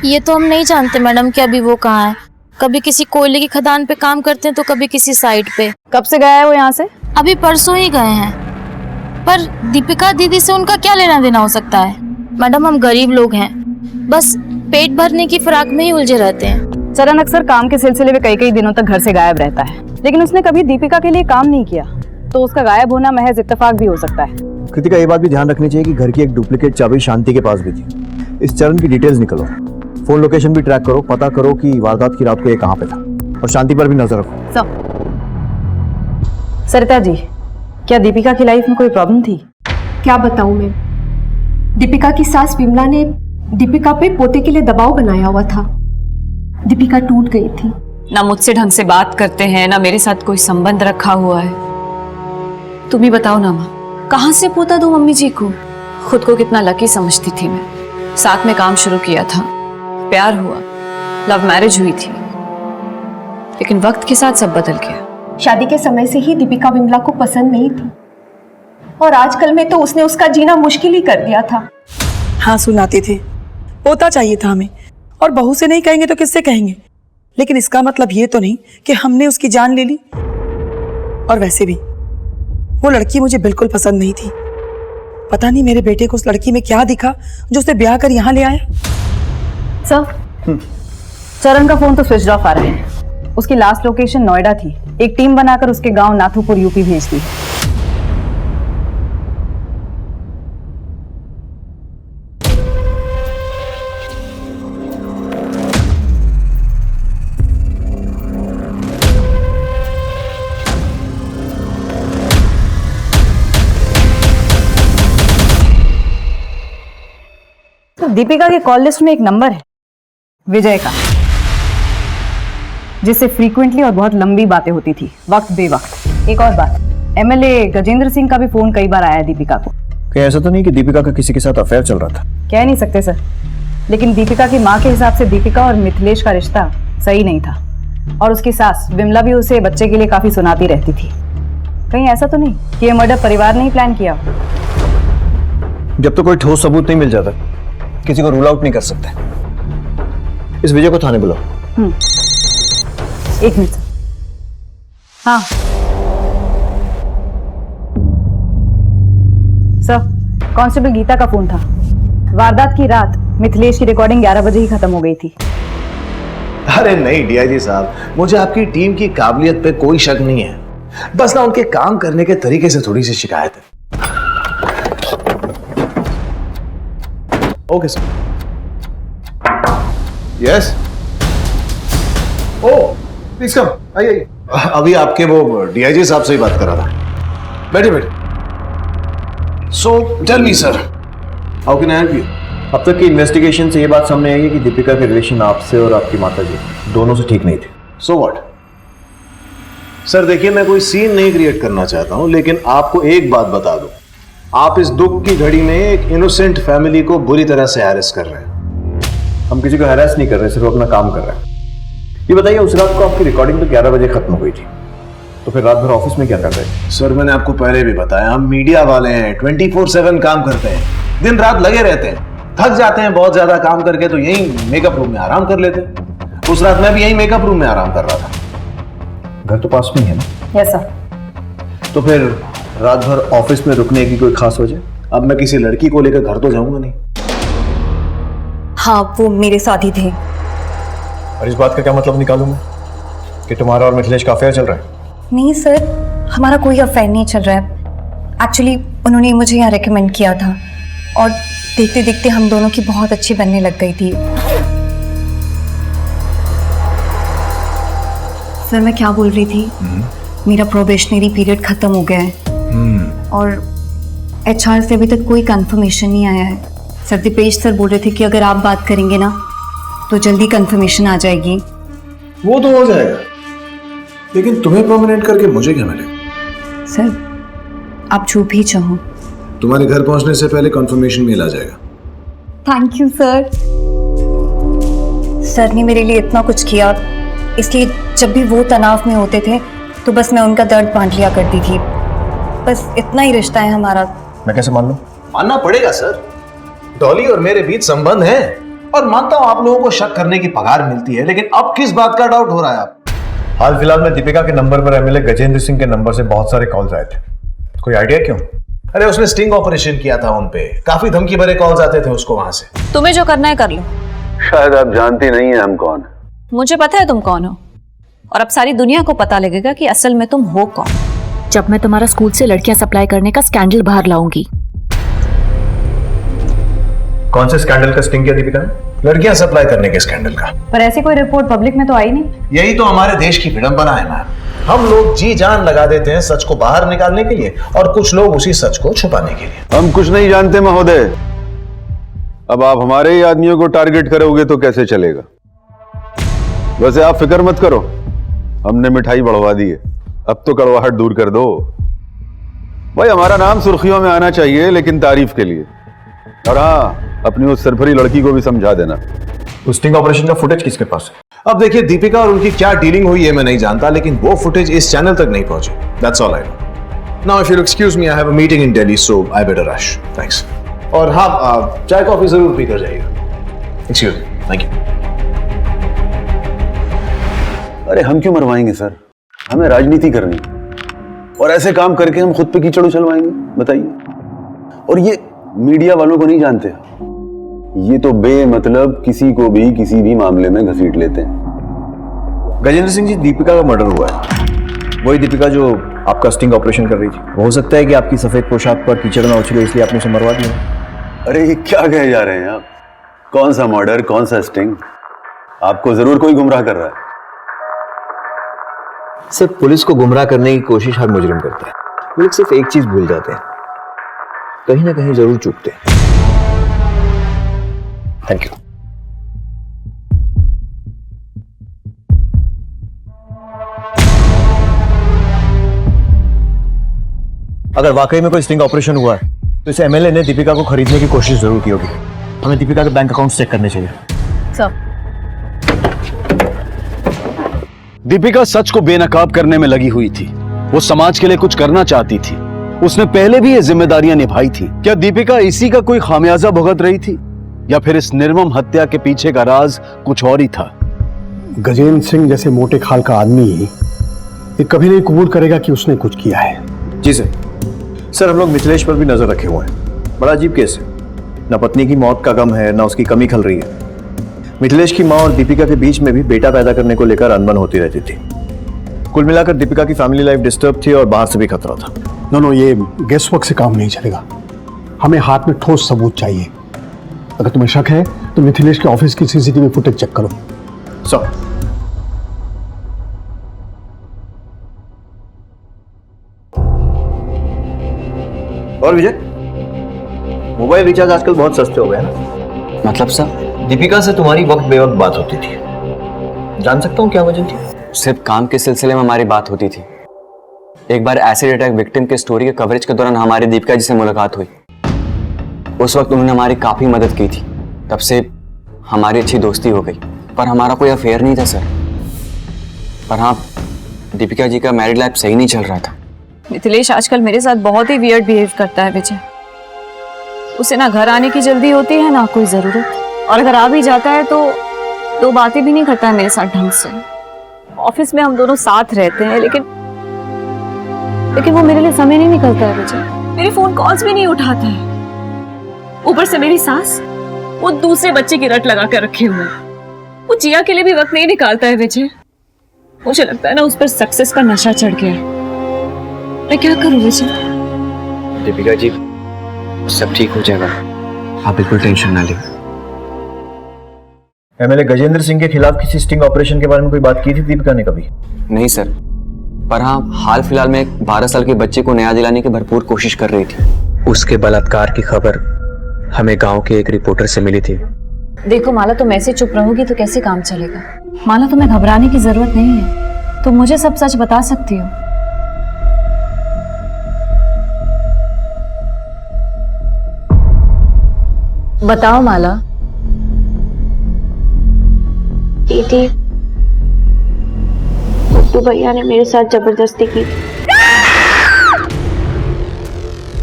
ये तो हम नहीं जानते मैडम कि अभी वो कहाँ है। कभी किसी कोयले की खदान पे काम करते हैं तो कभी किसी साइट पे। कब से गया है वो यहाँ से? अभी परसों ही गए हैं। पर दीपिका दीदी से उनका क्या लेना देना हो सकता है? मैडम हम गरीब लोग हैं, बस पेट भरने की फिराक में ही उलझे रहते हैं। चरण अक्सर काम के सिलसिले में कई दिनों तक घर से गायब रहता है, लेकिन उसने कभी दीपिका के लिए काम नहीं किया, तो उसका गायब होना महज इत्तेफाक भी हो सकता है। कृतिका ये बात भी ध्यान रखनी चाहिए कि घर की एक डुप्लीकेट चाबी शांति के पास भी थी। इस चरण की डिटेल्स निकालो, फोन लोकेशन भी ट्रैक करो, पता करो कि वारदात की रात को ये कहाँ पे था, और शांति पर भी नजर रखो। सरिता जी, क्या दीपिका की लाइफ में कोई प्रॉब्लम थी? क्या बताऊं मैं, दीपिका की सास विमला ने दीपिका पे पोते के लिए दबाव बनाया हुआ था। दीपिका टूट गई थी। ना मुझसे ढंग से बात करते हैं, ना मेरे साथ कोई संबंध रखा हुआ है। तुम ही बताओ ना माँ, कहाँ से पोता दो मम्मी जी को? खुद को कितना लकी समझती थी मैं। साथ में काम शुरू किया था, प्यार हुआ, लव मैरिज हुई थी, लेकिन वक्त के साथ सब बदल गया। शादी के समय से ही दीपिका विमला को पसंद नहीं थी, और आजकल में तो उसने उसका जीना मुश्किल ही कर दिया था। हाँ सुनाते थे, पोता चाहिए था हमें, और बहू से नहीं कहेंगे तो किससे कहेंगे? लेकिन इसका मतलब ये तो नहीं कि हमने उसकी जान ले ली। और वैसे भी वो लड़की मुझे बिल्कुल पसंद नहीं थी। पता नहीं मेरे बेटे को उस लड़की में क्या दिखा जो उसे ब्याह कर यहाँ ले आया। सर चरण का फोन तो स्विच ऑफ आ रहा है। उसकी लास्ट लोकेशन नोएडा थी। एक टीम बनाकर उसके गांव नाथुपुर यूपी भेज दी। तो दीपिका के कॉल लिस्ट में एक नंबर है विजय का, जिससे फ्रीक्वेंटली और बहुत लंबी बातें होती थी, वक्त बेवक्त। एक और बात, एमएलए गजेंद्र सिंह का भी फोन कई बार आया दीपिका को। क्या ऐसा तो नहीं कि दीपिका का किसी के साथ अफेयर चल रहा था? कह नहीं सकते सर, लेकिन दीपिका की माँ के हिसाब से दीपिका और मिथिलेश का रिश्ता सही नहीं था, और उसकी सास विमला भी उसे बच्चे के लिए काफी सुनाती रहती थी। कहीं ऐसा तो नहीं कि ये मर्डर परिवार ने ही प्लान किया? जब तो कोई ठोस सबूत नहीं मिल जाता, किसी को रूल आउट नहीं कर सकते। इस विजय को थाने बुलाओ। एक मिनट। हाँ सर, कांस्टेबल गीता का फोन था। वारदात की रात मिथिलेश की रिकॉर्डिंग 11 बजे ही खत्म हो गई थी। अरे नहीं डीआईजी साहब, मुझे आपकी टीम की काबिलियत पे कोई शक नहीं है, बस ना उनके काम करने के तरीके से थोड़ी सी शिकायत है। Okay sir. Yes. Oh please come, आइए। अभी आपके वो डीआईजी साहब से ही बात कर रहा था। बैठिए बैठिए। So tell me sir, how can I help you? अब तक की इन्वेस्टिगेशन से ये बात सामने आई है कि दीपिका के रिलेशन आपसे और आपकी माताजी दोनों से ठीक नहीं थे। So what? सर देखिए, मैं कोई सीन नहीं क्रिएट करना चाहता हूं, लेकिन आपको एक बात बता दूं, आप इस दुख की घड़ी में एक इनोसेंट फैमिली को बुरी तरह से हैरेस कर रहे हैं। हम किसी को हैरेस नहीं कर रहे, सिर्फ अपना काम कर रहे हैं। ये बताइए, उस रात को आपकी रिकॉर्डिंग तो 11 बजे खत्म हो गई थी, तो फिर रात भर ऑफिस में क्या कर रहे थे? सर मैंने आपको पहले भी बताया, हम मीडिया वाले हैं, 24/7 काम करते हैं, दिन रात लगे रहते हैं, थक जाते हैं बहुत ज्यादा काम करके तो यही मेकअप रूम में आराम कर लेते हैं। उस रात मैं भी यही मेकअप रूम में आराम कर रहा था। घर तो पास में ही है ना? Yes sir. तो फिर रात भर ऑफिस में रुकने की कोई खास वजह? अब मैं किसी लड़की को लेकर घर तो जाऊंगा नहीं। हाँ, वो मेरे साथ ही थे। और इस बात का क्या मतलब निकालूं मैं कि तुम्हारा और मिथिलेश का अफेयर चल रहा है? नहीं सर, हमारा कोई अफेयर नहीं चल रहा है। एक्चुअली उन्होंने मुझे यहाँ रेकमेंड किया था और देखते देखते हम दोनों की बहुत अच्छी बनने लग गई थी। सर मैं क्या बोल रही थी, मेरा प्रोबेशनरी पीरियड खत्म हो गया है और HR से अभी तक कोई कंफर्मेशन नहीं आया है। सर दीपेश सर बोल रहे थे कि अगर आप बात करेंगे ना तो जल्दी कंफर्मेशन आ जाएगी। वो तो हो जाएगा, लेकिन तुम्हें परमानेंट करके मुझे क्या मिलेगा? सर आप जो भी चाहो। तुम्हारे घर पहुंचने से पहले कंफर्मेशन मेल आ जाएगा। Thank you sir. सर ने मेरे लिए इतना कुछ किया, इसलिए जब भी वो तनाव में होते थे तो बस मैं उनका दर्द बांट लिया करती थी। बस इतना ही रिश्ता है हमारा। मैं कैसे मान लूं? मानना पड़ेगा सर, डॉली और मेरे बीच संबंध है और मानता हूं आप लोगों को शक करने की पगार मिलती है, लेकिन अब किस बात का डाउट हो रहा है आप? हाल फिलहाल में दीपिका के नंबर पर MLA गजेंद्र सिंह के नंबर से बहुत सारे कॉल्स आए थे। कोई आइडिया क्यों? अरे उसने स्टिंग ऑपरेशन किया था उन पे, काफी धमकी भरे कॉल्स आते थे उसको वहां से। तुम्हें जो करना है कर लो। शायद आप जानती नहीं है हम कौन है। मुझे पता है तुम कौन हो और अब सारी दुनिया को पता लगेगा कि असल में तुम हो कौन। जब मैं तुम्हारा स्कूल से लड़कियां सप्लाई करने का स्कैंडल बाहर लाऊंगी। कौन से स्कैंडल का स्टिंग किया दीपिका ने? लड़कियां सप्लाई करने के स्कैंडल का। पर ऐसी कोई रिपोर्ट पब्लिक में तो आई नहीं। यही तो हमारे देश की विडंबना है मैम। हम लोग जी जान लगा देते हैं सच को बाहर निकालने के लिए और कुछ लोग उसी सच को छुपाने के लिए। हम कुछ नहीं जानते महोदय। अब आप हमारे ही आदमियों को टारगेट करोगे तो कैसे चलेगा? वैसे आप फिक्र मत करो, हमने मिठाई बढ़वा दी है, अब तो कड़वाहट दूर कर दो। भाई हमारा नाम सुर्खियों में आना चाहिए, लेकिन तारीफ के लिए। और हाँ, अपनी उस सरफरी लड़की को भी समझा देना। उस स्टिंग ऑपरेशन का फुटेज किसके पास है? अब देखिए, दीपिका और उनकी क्या डीलिंग हुई है मैं नहीं जानता, लेकिन वो फुटेज इस चैनल तक नहीं पहुंची। That's all I know. Now if you'll excuse me, I have a meeting in Delhi, so I better rush. Thanks. और हाँ, चाय कॉफी जरूर पी कर जाइएगा। Excuse me. Thank you. अरे हम क्यों मरवाएंगे सर? हमें राजनीति करनी और ऐसे काम करके हम खुद पे कीचड़ उछलवाएंगे? बताइए। और ये मीडिया वालों को नहीं जानते, ये तो बेमतलब किसी को भी किसी भी मामले में घसीट लेते हैं। गजेंद्र सिंह जी, दीपिका का मर्डर हुआ है। वही दीपिका जो आपका स्टिंग ऑपरेशन कर रही थी। हो सकता है कि आपकी सफेद पोशाक पर कीचड़ ना उछले, इसलिए आपने उसे मरवा दिया। अरे ये क्या कहे जा रहे हैं आप? कौन सा मर्डर, कौन सा स्टिंग? आपको जरूर कोई गुमराह कर रहा है। सिर्फ पुलिस को गुमराह करने की कोशिश हर मुजरिम करता है। वो लोग सिर्फ एक चीज भूल जाते हैं, कहीं ना कहीं जरूर चूकते हैं। Thank you. अगर वाकई में कोई स्टिंग ऑपरेशन हुआ है तो इस MLA ने दीपिका को खरीदने की कोशिश जरूर की होगी। हमें दीपिका के बैंक अकाउंट चेक करने चाहिए। सब दीपिका सच को बेनकाब करने में लगी हुई थी। वो समाज के लिए कुछ करना चाहती थी। उसने पहले भी ये जिम्मेदारियां निभाई थी। क्या दीपिका इसी का कोई खामियाजा भुगत रही थी, या फिर इस निर्मम हत्या के पीछे का राज कुछ और ही था? गजेंद्र सिंह जैसे मोटे खाल का आदमी ये कभी नहीं कबूल करेगा कि उसने कुछ किया है। जी सर, हम लोग मिथिलेश पर भी नजर रखे हुए हैं। बड़ा अजीब केस है, ना पत्नी की मौत का गम है, ना उसकी कमी खल रही है। मिथिलेश की माँ और दीपिका के बीच में भी बेटा पैदा करने को लेकर अनबन होती रहती थी। कुल मिलाकर दीपिका की फैमिली लाइफ डिस्टर्ब थी और बाहर से भी खतरा था। नो, ये गेस्ट वर्क से काम नहीं चलेगा। हमें हाथ में ठोस सबूत चाहिए। अगर तुम्हें शक है तो मिथिलेश के ऑफिस की CCTV फुटेज चेक करो। सर, और विजय, मोबाइल रिचार्ज आजकल बहुत सस्ते हो गए ना? मतलब सर? दीपिका से तुम्हारी वक्त बेवक्त बात होती थी, जान सकता हूँ क्या वजह थी? सिर्फ काम के सिलसिले में हमारी बात होती थी। एक बार एसिड अटैक विक्टिम के स्टोरी के कवरेज के दौरान हमारी दीपिका जी से मुलाकात हुई। उस वक्त उन्होंने हमारी काफी मदद की थी। तब से हमारी अच्छी दोस्ती हो गई, पर हमारा कोई अफेयर नहीं था सर। पर हाँ, दीपिका जी का मैरिड लाइफ सही नहीं चल रहा था। मिथिलेश आजकल मेरे साथ बहुत ही वियर्ड बिहेव करता है विजय। उसे ना घर आने की जल्दी होती है ना कोई जरूरत, और अगर आ भी जाता है तो दो बातें भी नहीं करता है मेरे साथ ढंग से। ऑफिस में हम दोनों साथ रहते हैं लेकिन वो मेरे लिए समय नहीं निकलता है विजय। मेरे फोन कॉल्स भी नहीं उठाता है। ऊपर से मेरी सास वो दूसरे बच्चे की रट लगा कर रखे हुए हैं। वो जिया के लिए भी वक्त नहीं निकालता है विजय। मुझे लगता है ना उस पर सक्सेस का नशा चढ़ गया है। मैं क्या करूं विजय? दीपिका जी सब ठीक हो जाएगा, आप बिल्कुल टेंशन ना लें। एमएलए गजेंद्र सिंह के खिलाफ किसी स्टिंग ऑपरेशन के बारे में कोई बात की थी दीपिका ने कभी? नहीं सर, पर हाँ हाल फिलहाल में एक 12 साल के बच्चे को न्याय दिलाने की भरपूर कोशिश कर रही थी। उसके बलात्कार की खबर हमें गांव के एक रिपोर्टर से मिली थी। देखो माला, तुम ऐसे चुप रहोगी तो कैसे काम चलेगा? माला, तुम्हें घबराने की जरूरत नहीं है। तुम मुझे सब सच बता सकती हो। बताओ माला। दीदी, गुड्डू भैया ने मेरे साथ जबरदस्ती की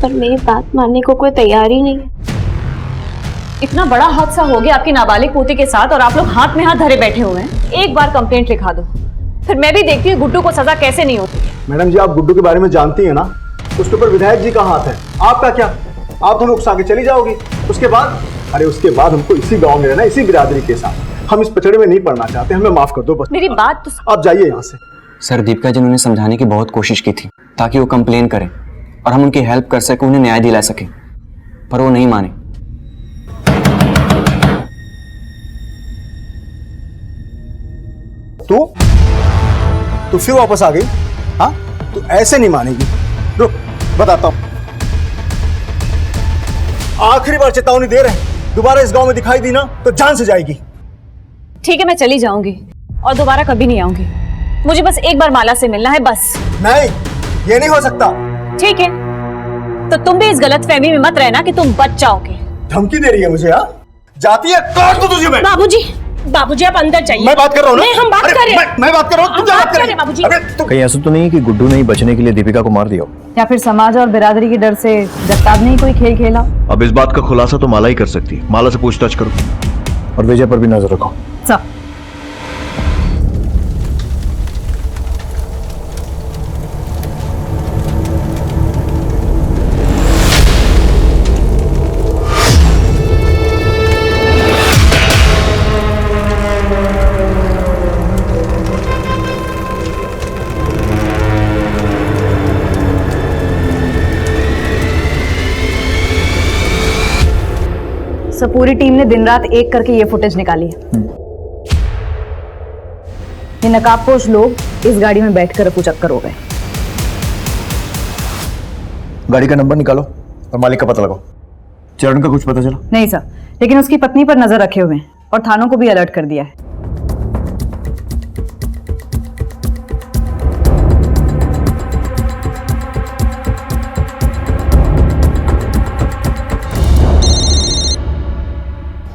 पर मेरी बात मानने को कोई तैयार ही नहीं। इतना बड़ा हादसा हो गया आपकी नाबालिग पोती के साथ और आप लोग हाथ में हाथ धरे बैठे हुए हैं। एक बार कंप्लेंट लिखा दो, फिर मैं भी देखती हूँ गुड्डू को सजा कैसे नहीं होती। मैडम जी, आप गुड्डू के बारे में जानती हैं ना, उसके ऊपर विधायक जी का हाथ है। आपका क्या? आप तो उकसा के चली जाओगी। उसके बाद उसके बाद हमको इसी गांव में रहना, इसी बिरादरी के साथ। हम इस पचड़े में नहीं पड़ना चाहते, हमें माफ कर दो बस। मेरी बात तो आप जाइए यहाँ से। सर, दीपिका जी ने समझाने की बहुत कोशिश की थी ताकि वो कंप्लेन करें और हम उनकी हेल्प कर सके, उन्हें न्याय दिला सके, पर वो नहीं माने। तू फिर वापस आ गई? हाँ, तू ऐसे नहीं मानेगी। रुक, बताता हूँ। आखिरी बार चेतावनी दे रहे हैं, दोबारा इस गांव में दिखाई दी ना तो जान से जाएगी। ठीक है, मैं चली जाऊंगी और दोबारा कभी नहीं आऊंगी। मुझे बस एक बार माला से मिलना है, बस। नहीं, ये नहीं हो सकता। ठीक है, तो तुम भी इस गलतफहमी में मत रहना कि तुम बच जाओगे। धमकी दे रही है मुझे? हाँ, जाती है काट दो तुझे मैं। बाबूजी आप अंदर जाइए। मैं बात कर रहा हूँ ना। नहीं, हम बात कर रहे हैं। मैं बात कर रहा हूँ, तुम क्या बात कर रहे हैं? बाबूजी, कहीं ऐसा तो नहीं है कि गुड्डू ने ही बचने के लिए दीपिका को मार दिया हो? या फिर समाज और बिरादरी के डर से जगताब ने ही कोई खेल खेला? अब इस बात का खुलासा तो माला ही कर सकती है। माला से पूछताछ करो और विजय पर भी नजर रखो। सब पूरी टीम ने दिन रात एक करके ये फुटेज निकाली है। ये नकाबपोश लोग इस गाड़ी में बैठकर कुचक्कर हो गए। गाड़ी का नंबर निकालो और मालिक का पता लगाओ। चरण का कुछ पता चला? नहीं सर, लेकिन उसकी पत्नी पर नजर रखे हुए हैं और थानों को भी अलर्ट कर दिया है।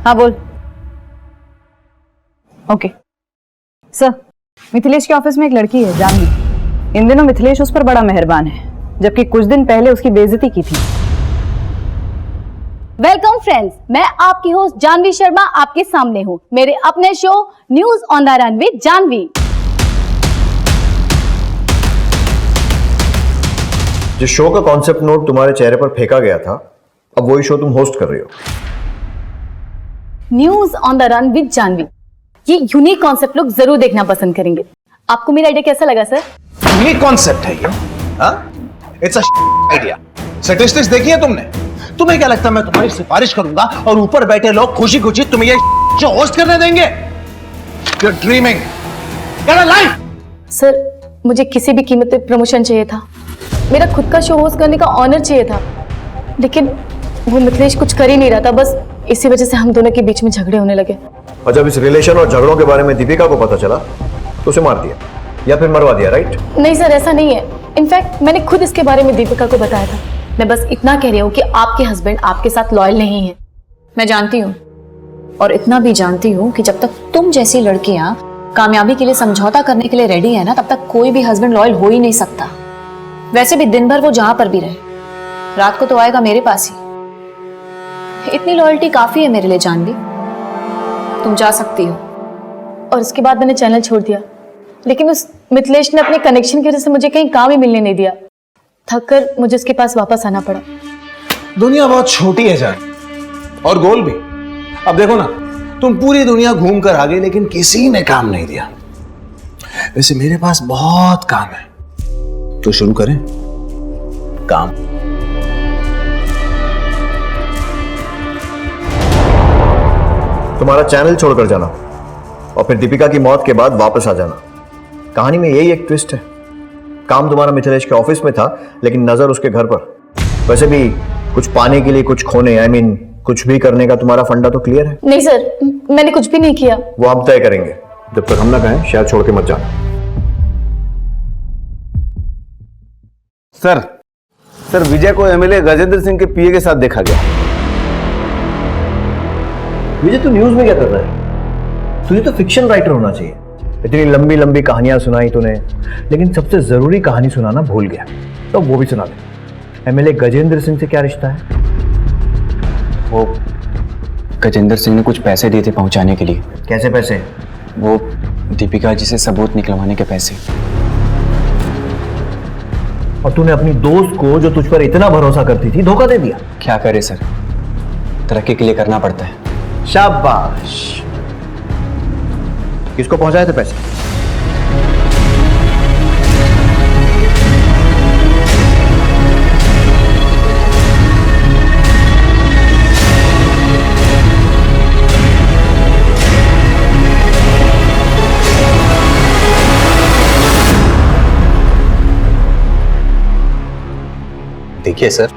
हाँ बोल। ओके सर, मिथिलेश के ऑफिस में एक लड़की है जानवी। इन दिनों मिथिलेश उस पर बड़ा मेहरबान है, जबकि कुछ दिन पहले उसकी बेइज्जती की थी। वेलकम फ्रेंड्स, मैं आपकी होस्ट जानवी शर्मा आपके सामने हूँ मेरे अपने show news on the run with Janvi. जिस शो का कॉन्सेप्ट नोट तुम्हारे चेहरे पर फेंका गया था, अब वही शो तुम होस्ट कर रही हो। News on the run with Janvi, ये यूनिक कॉन्सेप्ट लोग जरूर देखना पसंद करेंगे। आपको मेरा आइडिया कैसा लगा सर? यूनिक कॉन्सेप्ट है ये। It's a idea. स्टैटिस्टिक्स देखी है तुमने? तुम्हें क्या लगता है मैं तुम्हारी सिफारिश करूंगा और ऊपर बैठे लोग खुशी खुशी तुम्हें ये शो होस्ट करने देंगे? You're dreaming. Get a life. Sir, मुझे किसी भी कीमत पे प्रमोशन चाहिए था। मेरा खुद का शो होस्ट करने का ऑनर चाहिए था, लेकिन वो मिथिलेश कुछ कर ही नहीं रहा था। बस इसी वजह से हम दोनों के बीच में झगड़े होने लगे। और जब इस रिलेशन और झगड़ों के बारे में दीपिका को पता चला तो उसे मार दिया या फिर मरवा दिया, राइट? नहीं सर, ऐसा नहीं है। इनफैक्ट मैंने खुद इसके बारे में दीपिका को बताया था। मैं बस इतना कह रही हूँ कि आपके हस्बैंड आपके साथ लॉयल नहीं है। मैं जानती हूँ, और इतना भी जानती हूँ कि जब तक तुम जैसी लड़कियां कामयाबी के लिए समझौता करने के लिए रेडी है ना, तब तक कोई भी हस्बैंड लॉयल हो ही नहीं सकता। वैसे भी दिन भर वो जहां पर भी रहे, रात को तो आएगा मेरे पास ही। इतनी लॉयल्टी काफी है मेरे लिए जानवी, तुम जा सकती हो। और उसके बाद मैंने चैनल छोड़ दिया, लेकिन उस मिथिलेश ने अपने कनेक्शन की वजह से मुझे कहीं काम ही मिलने नहीं दिया। थक कर मुझे उसके पास वापस आना पड़ा। दुनिया बहुत छोटी है जान, और गोल भी। अब देखो ना, तुम पूरी दुनिया घूम कर आ गए लेकिन किसी ने काम नहीं दिया। वैसे मेरे पास बहुत काम है, तो शुरू करें काम। तुम्हारा चैनल छोड़कर जाना और फिर दीपिका की मौत के बाद वापस आ जाना, कहानी में यही एक ट्विस्ट है। काम तुम्हारा मिथिलेश के ऑफिस में था, लेकिन नजर उसके घर पर। वैसे भी कुछ पाने के लिए कुछ खोने, I mean, कुछ भी करने का तुम्हारा फंडा तो क्लियर है। नहीं सर, मैंने कुछ भी नहीं किया। वो हम तय करेंगे, जब तक हम ना कहें शहर छोड़ के मत जाना। सर विजय को एमएलए गजेंद्र सिंह के पीए के साथ देखा गया। विजय तू न्यूज में क्या कर रहा है? तुझे तो फिक्शन राइटर होना चाहिए। इतनी लंबी लंबी कहानियां सुनाई तूने, लेकिन सबसे जरूरी कहानी सुनाना भूल गया। तो वो भी सुना दे। एमएलए गजेंद्र सिंह से क्या रिश्ता है? वो गजेंद्र सिंह ने कुछ पैसे दिए थे पहुंचाने के लिए। कैसे पैसे? वो दीपिका जी से सबूत निकलवाने के पैसे। और तूने अपनी दोस्त को, जो तुझ पर इतना भरोसा करती थी, धोखा दे दिया। क्या करे सर, तरक्की के लिए करना पड़ता है। शाबाश। किसको पहुंचाए थे पैसे? देखिए सर,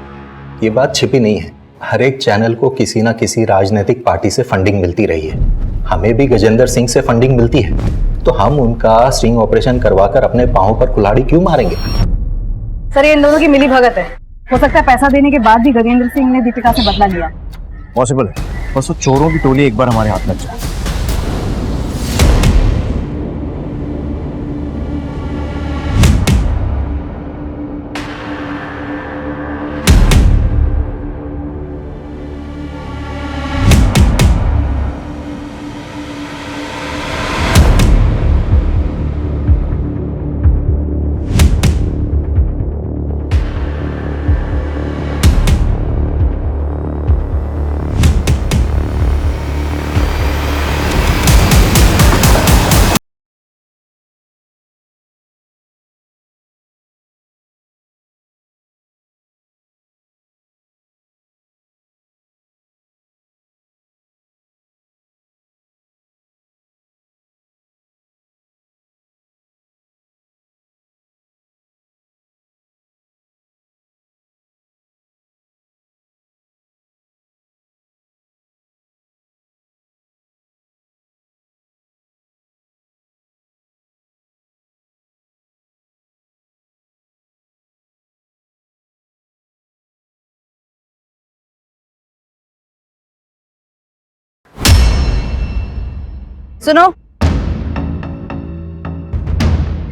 ये बात छिपी नहीं है। हर एक चैनल को किसी ना किसी राजनीतिक पार्टी से फंडिंग मिलती रही है। हमें भी गजेंद्र सिंह से फंडिंग मिलती है, तो हम उनका स्टिंग ऑपरेशन करवाकर अपने पांव पर कुल्हाड़ी क्यों मारेंगे? सर, ये इन दोनों की मिली भगत है। हो सकता है पैसा देने के बाद भी गजेंद्र सिंह ने दीपिका से बदला लिया। पॉसिबल है, बस वो चोरों की टोली एक बार हमारे हाथ लग जाए। सुनो,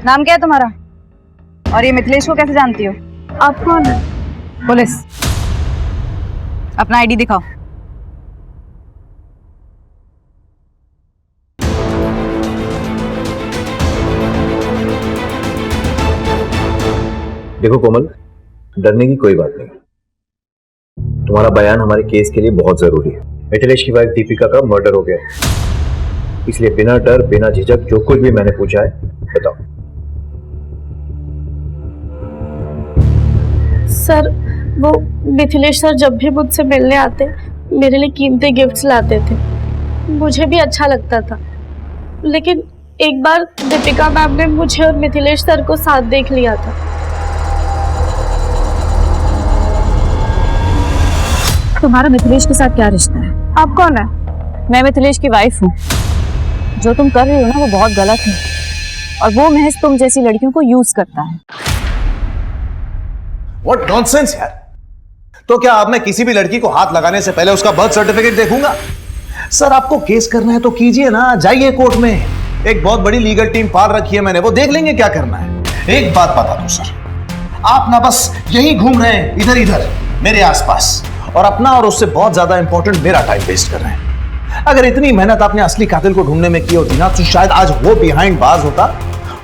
नाम क्या है तुम्हारा? और ये मिथिलेश को कैसे जानती हो? आप कौन है? पुलिस। अपना आईडी दिखाओ। देखो कोमल, डरने की कोई बात नहीं। तुम्हारा बयान हमारे केस के लिए बहुत जरूरी है। मिथिलेश की वाइफ दीपिका का मर्डर हो गया, इसलिए बिना डर बिना झिझक जो कुछ भी मैंने पूछा है बताओ। सर, वो मिथिलेश सर जब भी मुझसे मिलने आते मेरे लिए कीमती गिफ्ट्स लाते थे। मुझे भी अच्छा लगता था, लेकिन एक बार दीपिका मैम ने मुझे और मिथिलेश सर को साथ देख लिया था। तुम्हारा मिथिलेश के साथ क्या रिश्ता है? आप कौन है? मैं मिथिलेश की वाइफ हूँ। जो तुम कर रही हो ना, वो बहुत गलत है, और वो महज तुम जैसी लड़कियों को यूज करता है। What nonsense यार! तो क्या आपने किसी भी लड़की को हाथ लगाने से पहले उसका बर्थ सर्टिफिकेट देखूंगा? सर, आपको केस करना है तो कीजिए ना, जाइए कोर्ट में। एक बहुत बड़ी लीगल टीम पाल रखी है मैंने, वो देख लेंगे क्या करना है। एक बात बता दूं सर, आप ना बस यही घूम रहे हैं इधर इधर मेरे आसपास, और अपना और उससे बहुत ज्यादा इंपॉर्टेंट मेरा टाइम वेस्ट कर रहे हैं। अगर इतनी मेहनत आपने असली कातिल को ढूंढने में की होती ना, तो शायद आज वो बिहाइंड बाज होता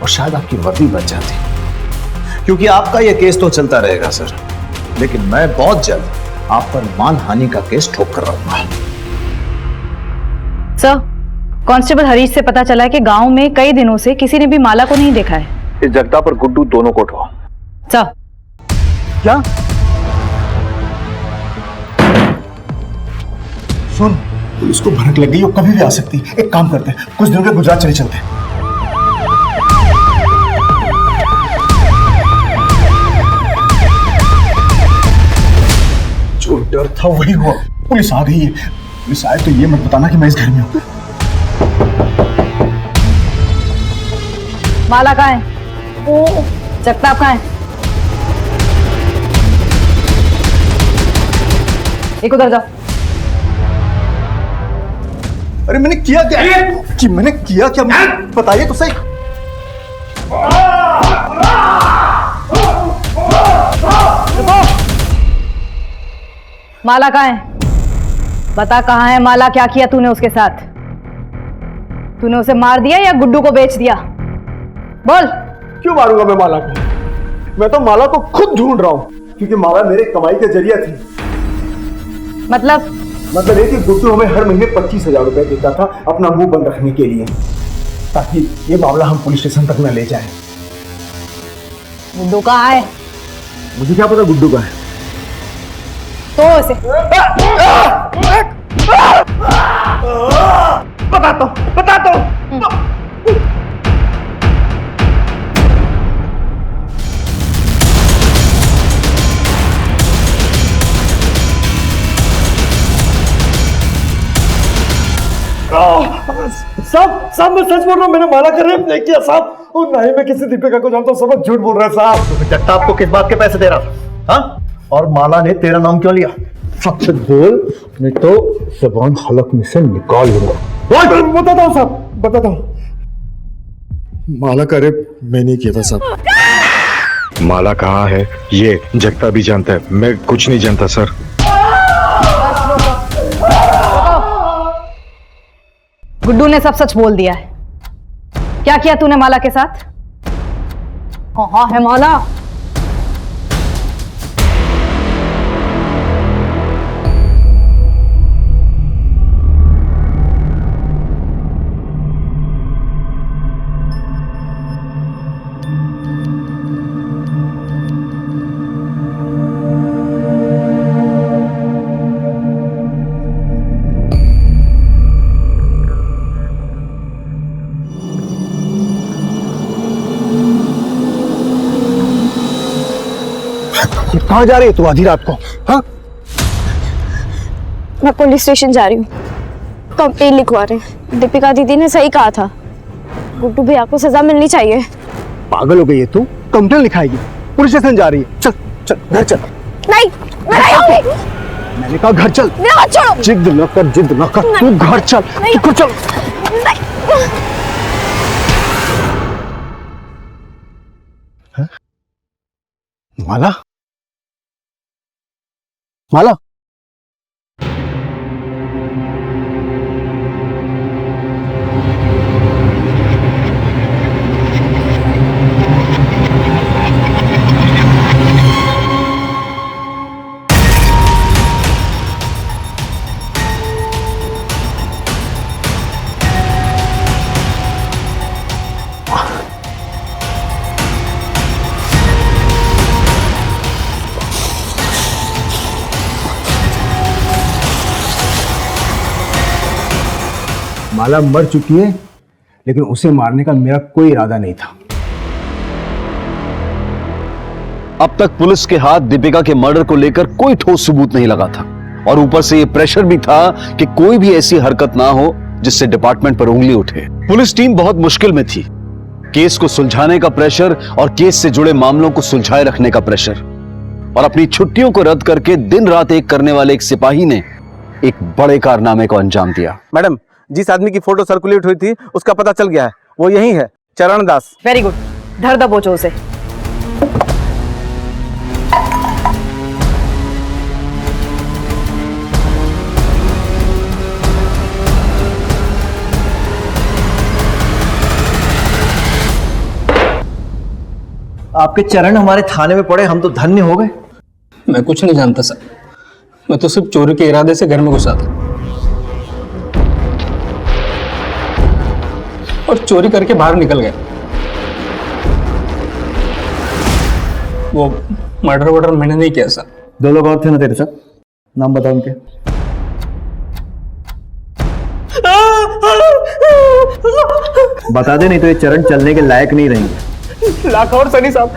और शायद आपकी वर्दी बच जाती। क्योंकि आपका ये केस तो चलता रहेगा सर, लेकिन मैं बहुत जल्द आप पर मानहानि का केस ठोक कर रहूंगा। सर, कांस्टेबल हरीश से पता चला है कि गांव में कई दिनों से किसी ने भी माला को नहीं देखा है। इस जगता पर गुड्डू दोनों को उठवाओ। सर। क्या? सुन, पुलिस को भनक लग गई, वो कभी भी आ सकती है। एक काम करते हैं, कुछ दिनों के गुजरात चले चलते हैं। जो डर था वही हुआ, पुलिस आ गई है। पुलिस आए तो ये मत बताना कि मैं इस घर में हूं। माला कहाँ है? ओ, जगताप कहाँ है? एक उधर जाओ। अरे मैंने किया क्या? कि मैंने किया क्या? बताइए तो सही। माला कहाँ है? बता कहाँ है माला? क्या किया तूने उसके साथ? तूने उसे मार दिया या गुड्डू को बेच दिया? बोल। क्यों मारूंगा मैं माला को? मैं तो माला को खुद ढूंढ रहा हूं, क्योंकि माला मेरे कमाई का जरिया थी। मतलब ये कि गुड्डू हमें हर महीने 25,000 रुपए देता था अपना मुंह बंद रखने के लिए, ताकि ये मामला हम पुलिस स्टेशन तक न ले जाए। गुड्डू कहाँ है? मुझे क्या पता गुड्डू का है। तो उसे बताता हूं। साहब मैं सच बोल रहा हूँ, मैंने माला का रेप नहीं किया साहब। और ना ही मैं किसी दीपिका को जानता हूँ, सब झूठ बोल रहे हैं साहब। जट्टा आपको किस बात के पैसे दे रहा था? हाँ? और माला ने तेरा नाम क्यों लिया? सच बोल, नहीं तो ज़बान हलक में से निकाल लूंगा। बताता हूँ साहब, बताता हूँ। माला का रेप मैं नहीं किया था साहब। माला कहाँ है ये जगता भी जानता है, मैं कुछ नहीं जानता सर। गुड्डू ने सब सच बोल दिया है। क्या किया तूने माला के साथ? कहाँ है माला? कहाँ जा रही है तू आधी रात को? हाँ? मैं पुलिस स्टेशन जा रही हूँ, कंप्लेन लिखवा रहे हैं। दीपिका दीदी ने सही कहा था, गुड्डू भैया को सजा मिलनी चाहिए। पागल हो गई है तू? कंप्लेन लिखाएगी? पुलिस स्टेशन जा रही है? चल चल घर चल। नहीं, मैं नहीं आऊंगी। मैंने कहा घर चल। मेरा हाथ छोड़ो। जिद न कर, जिद न कर, तू घर चल। तू चल। माला, माला, माला मर चुकी है, लेकिन उसे मारने का मेरा कोई इरादा नहीं था। अब तक पुलिस के हाथ दीपिका के मर्डर को लेकर कोई ठोस सबूत नहीं लगा था, और ऊपर से ये प्रेशर भी था कि कोई भी ऐसी हरकत ना हो जिससे डिपार्टमेंट पर उंगली उठे। पुलिस टीम बहुत मुश्किल में थी। केस को सुलझाने का प्रेशर और केस से जुड़े मामलों को सुलझाए रखने का प्रेशर, और अपनी छुट्टियों को रद्द करके दिन रात एक करने वाले एक सिपाही ने एक बड़े कारनामे को अंजाम दिया। मैडम, जिस आदमी की फोटो सर्कुलेट हुई थी उसका पता चल गया है। वो यही है, चरण दास। वेरी गुड, धर दबोचो उसे। आपके चरण हमारे थाने में पड़े, हम तो धन्य हो गए। मैं कुछ नहीं जानता सर, मैं तो सिर्फ चोरी के इरादे से घर में घुसा था और चोरी करके बाहर निकल गया। वो मर्डर वर्डर मैंने नहीं किया सर। 2 लोग और थे ना तेरे साथ, नाम बताओ उनके। बता दे, नहीं तो ये चरण चलने के लायक नहीं रहेंगे। लाखौर सनी साहब।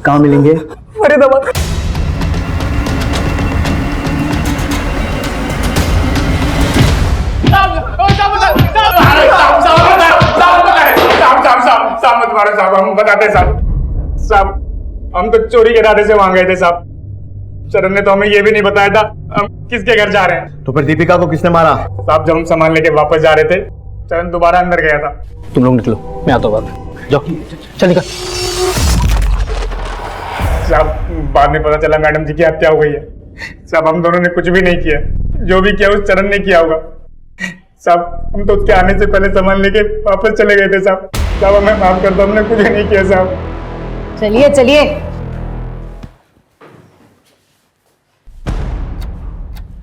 कहाँ मिलेंगे? फरीदाबाद। साहब हम बताते साहब, हम तो चोरी के इरादे से वहां गए थे साहब। चरण ने तो हमें ये भी नहीं बताया था हम किसके घर जा रहे हैं। तो फिर दीपिका को किसने मारा? साहब जब हम सामान लेके वापस जा रहे थे, चरण दोबारा अंदर गया था। तुम लोग निकलो, मैं आता हूँ बाद में। जाओ, चल निकल। साहब बाद में पता चला मैडम जी की हत्या हो गई है। साहब हम दोनों ने कुछ भी नहीं किया, जो भी किया उस चरण ने किया होगा। साहब हम तो उसके आने से पहले सामान लेके वापस चले गए थे साहब। साहब हमें माफ कर दो, हमने कुछ भी नहीं किया साहब। चलिए चलिए।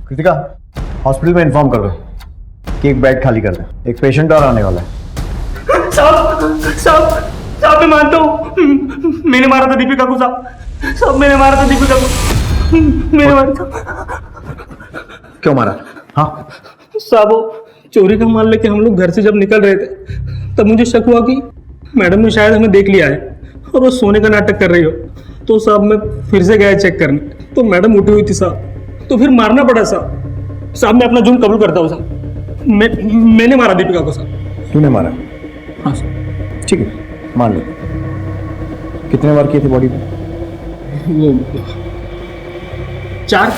कृतिका, हॉस्पिटल में इन्फॉर्म कर दो कि एक बेड खाली कर दे, एक पेशेंट और आने वाला है। साहब मैं मानता हूँ, मैंने मारा था दीपिका को साहब मैंने मारा था दीपिका को, मैंने मारा था। क्यों मारा? हाँ साहब चोरी का माल लेके हम लोग घर से जब निकल रहे थे तब मुझे शक हुआ कि मैडम ने शायद हमें देख लिया है और वो सोने का नाटक कर रही हो। तो साहब मैं फिर से गया चेक करने, तो मैडम उठी हुई थी साहब, तो फिर मारना पड़ा साहब। साहब मैं अपना जुर्म कबूल करता हूँ साहब, मैंने मारा दीपिका को साहब। तूने मारा? हाँ साहब। ठीक है, मान लो। कितने वार किए थे बॉडी पे? वो 4।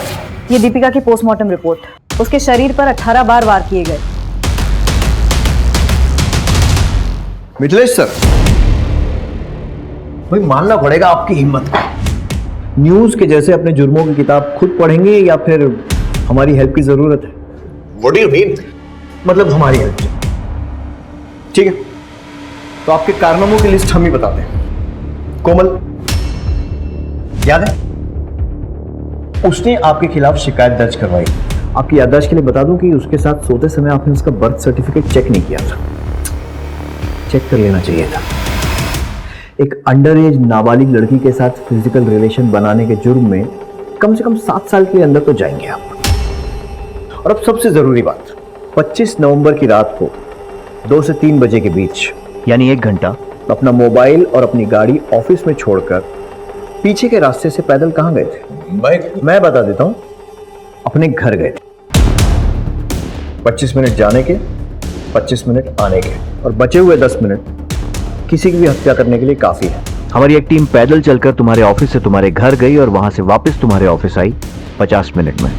ये दीपिका की पोस्टमार्टम रिपोर्ट। उसके शरीर पर 18 बार वार किए गए। मिथिलेश सर, भाई मानना पड़ेगा आपकी हिम्मत को। न्यूज के जैसे अपने जुर्मों की किताब खुद पढ़ेंगे या फिर हमारी हेल्प की जरूरत है? What do you mean? मतलब हमारी हेल्प। ठीक है, तो आपके कारनामों की लिस्ट हम ही बताते हैं। कोमल, याद है? उसने आपके खिलाफ शिकायत दर्ज करवाई। आपकी याददाश्त के लिए बता दूं कि उसके साथ सोते समय आपने उसका बर्थ सर्टिफिकेट चेक नहीं किया था। चेक कर लेना चाहिए था। एक अंडर एज नाबालिग लड़की के साथ फिजिकल रिलेशन बनाने के जुर्म में कम से कम 7 साल के अंदर तो जाएंगे आप। और अब सबसे जरूरी बात, 25 नवंबर की रात को 2 से 3 बजे के बीच, यानी 1 घंटा, अपना मोबाइल और अपनी गाड़ी ऑफिस में छोड़कर पीछे के रास्ते से पैदल कहां गए थे? भाई मैं बता देता हूं, अपने घर गए थे। 25 मिनट जाने के, 25 मिनट आने के, और बचे हुए 10 मिनट किसी की भी हत्या करने के लिए काफी है। हमारी एक टीम पैदल चलकर तुम्हारे ऑफिस से तुम्हारे घर गई और वहां से वापस तुम्हारे ऑफिस आई 50 मिनट में।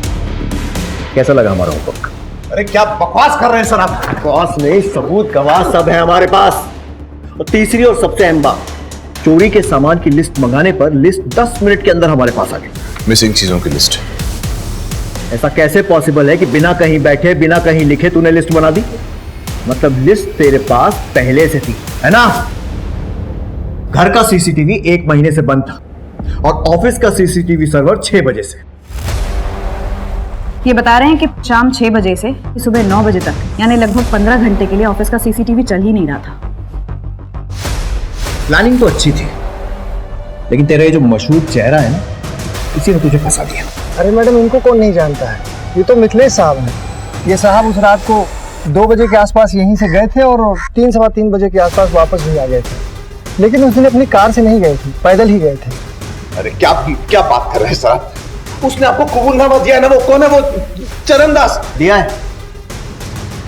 कैसा लगा हमारा होमवर्क? अरे क्या बकवास कर रहे हैं सर आप? बकवास नहीं, सबूत गवाह सब है हमारे पास। और तीसरी और सबसे अहम बात, चोरी के सामान की लिस्ट मंगाने पर लिस्ट 10 मिनट के अंदर हमारे पास आ गई। मिसिंग चीजों की लिस्ट। ऐसा कैसे पॉसिबल है कि बिना कहीं बैठे, बिना कहीं लिखे तूने लिस्ट बना दी? मतलब लिस्ट तेरे पास पहले से थी, है ना? घर का सीसीटीवी 1 महीने से बंद था और ऑफिस का सीसीटीवी सर्वर 6 बजे से। ये बता रहे हैं कि शाम 6 बजे से सुबह 9 बजे तक, यानी लगभग 15 घंटे के लिए ऑफिस का सीसीटीवी चल ही नहीं रहा था। प्लानिंग तो अच्छी थी, लेकिन तेरा ये जो मशहूर चेहरा है ना, इसी ने तुझे फंसा दिया। अरे मैडम, इनको कौन नहीं जानता है? ये तो मिथिलेश साहब हैं। ये साहब उस रात को 2 बजे के आसपास यहीं से गए थे और 3 सवा 3 बजे के आसपास वापस भी आ गए थे। लेकिन उस दिन अपनी कार से नहीं गए थे, पैदल ही गए थे। अरे क्या बात कर रहे हैं सर? उसने आपको कबूलनामा दिया ना, वो कौन है? वो चरण दास दिया है,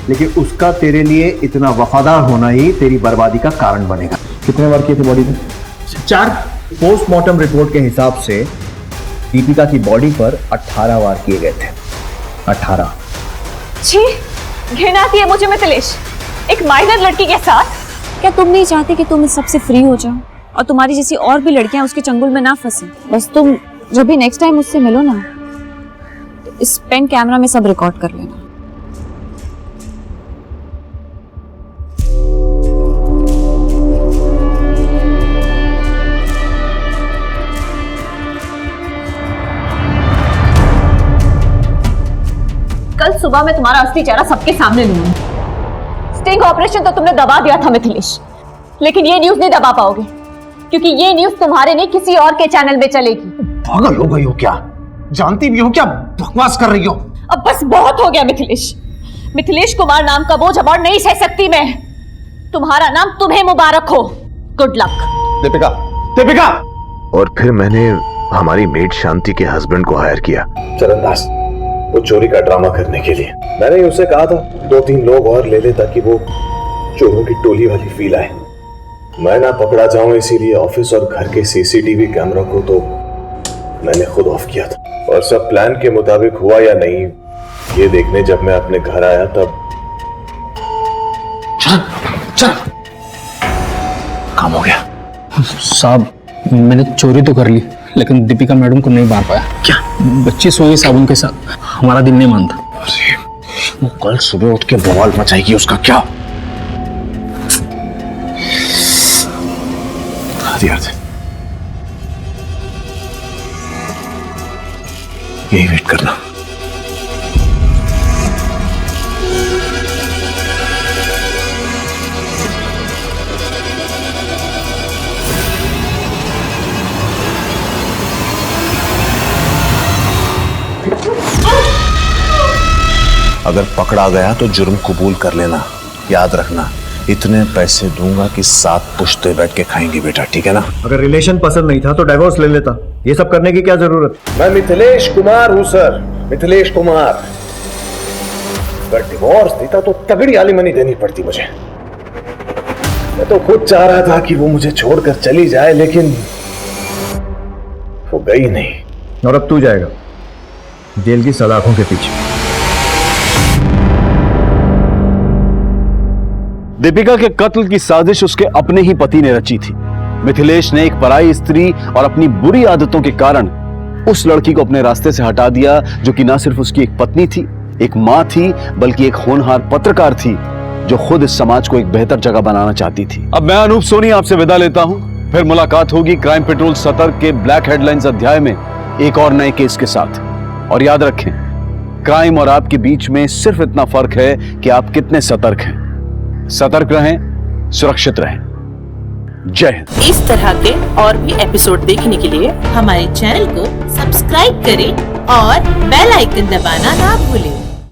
लेकिन उसका तेरे लिए इतना वफादार होना ही तेरी बर्बादी का कारण बनेगा। कितने वार किए थे बॉडी में? 4। पोस्टमार्टम रिपोर्ट के हिसाब से दीपिका की बॉडी पर 18 वार किए गए थे। 18। छी, घृणा आती है मुझे मिथिलेश। एक माइनर लड़की के साथ क्या तुम नहीं चाहते कि तुम इस सबसे फ्री हो जाओ और तुम्हारी जैसी और भी लड़कियां उसके चंगुल में ना फंसे? बस तुम जब भी नेक्स्ट टाइम मुझसे मिलो ना, तो इस पेन कैमरा में सब रिकॉर्ड कर लेना। कल सुबह मैं तुम्हारा असली चेहरा सबके सामने लूंगी। स्टिंग ऑपरेशन तो तुमने दबा दिया था मिथिलेश, लेकिन ये न्यूज नहीं दबा पाओगे, क्योंकि ये न्यूज तुम्हारे नहीं किसी और के चैनल में चलेगी। पागल हो गई हो क्या? जानती भी हो क्या बकवास कर रही हो? अब बस बहुत हो गया मिथिलेश। मिथिलेश कुमार नाम का बोझ अब और नहीं सह सकती मैं। तुम्हारा नाम तुम्हें मुबारक हो। Good luck. दीपिका, दीपिका। और फिर मैंने हमारी मेड शांति के हस्बैंड को हायर किया, चरणदास, वो चोरी का ड्रामा करने के लिए। मैंने उससे कहा था 2-3 लोग और ले ले ताकि वो चोरों की टोली वाली फील आए। मैं ना पकड़ा जाऊं इसीलिए ऑफिस और घर के सीसीटीवी कैमरा को तो मैंने खुद ऑफ किया था। और सब प्लान के मुताबिक हुआ या नहीं, ये देखने जब मैं अपने घर आया तब चल काम हो गया। साहब मैंने चोरी तो कर ली, लेकिन दीपिका मैडम को नहीं मार पाया। क्या? बच्ची सोई साबुन के साथ, हमारा दिल नहीं मानता। वो कल सुबह उठ के बवाल मचाएगी, उसका क्या? यही वेट करना। अगर पकड़ा गया तो जुर्म कबूल कर लेना। याद रखना, इतने पैसे दूंगा कि 7 पुश्ते बैठ के खाएंगे बेटा, ठीक है ना? अगर रिलेशन पसंद नहीं था तो डाइवोर्स ले लेता, ये सब करने की क्या जरूरत? मैं मिथिलेश कुमार हूं सर, मिथिलेश कुमार। अगर डिवोर्स देता तो तगड़ी आलिमनी देनी पड़ती मुझे। मैं तो खुद चाह रहा था कि वो मुझे छोड़कर चली जाए, लेकिन वो गई नहीं। और अब तू जाएगा जेल की सलाखों के पीछे। दीपिका के कत्ल की साजिश उसके अपने ही पति ने रची थी। मिथिलेश ने एक पराई स्त्री और अपनी बुरी आदतों के कारण उस लड़की को अपने रास्ते से हटा दिया, जो कि ना सिर्फ उसकी एक पत्नी थी, एक मां थी, बल्कि एक होनहार पत्रकार थी, जो खुद इस समाज को एक बेहतर जगह बनाना चाहती थी। अब मैं अनूप सोनी आपसे विदा लेता हूं, फिर मुलाकात होगी क्राइम पेट्रोल सतर्क के ब्लैक हेडलाइंस अध्याय में एक और नए केस के साथ। और याद रखें, क्राइम और आपके बीच में सिर्फ इतना फर्क है कि आप कितने सतर्क हैं। सतर्क रहें, सुरक्षित रहें। जय हिंद। इस तरह के और भी एपिसोड देखने के लिए हमारे चैनल को सब्सक्राइब करें और बेल आइकन दबाना ना भूलें।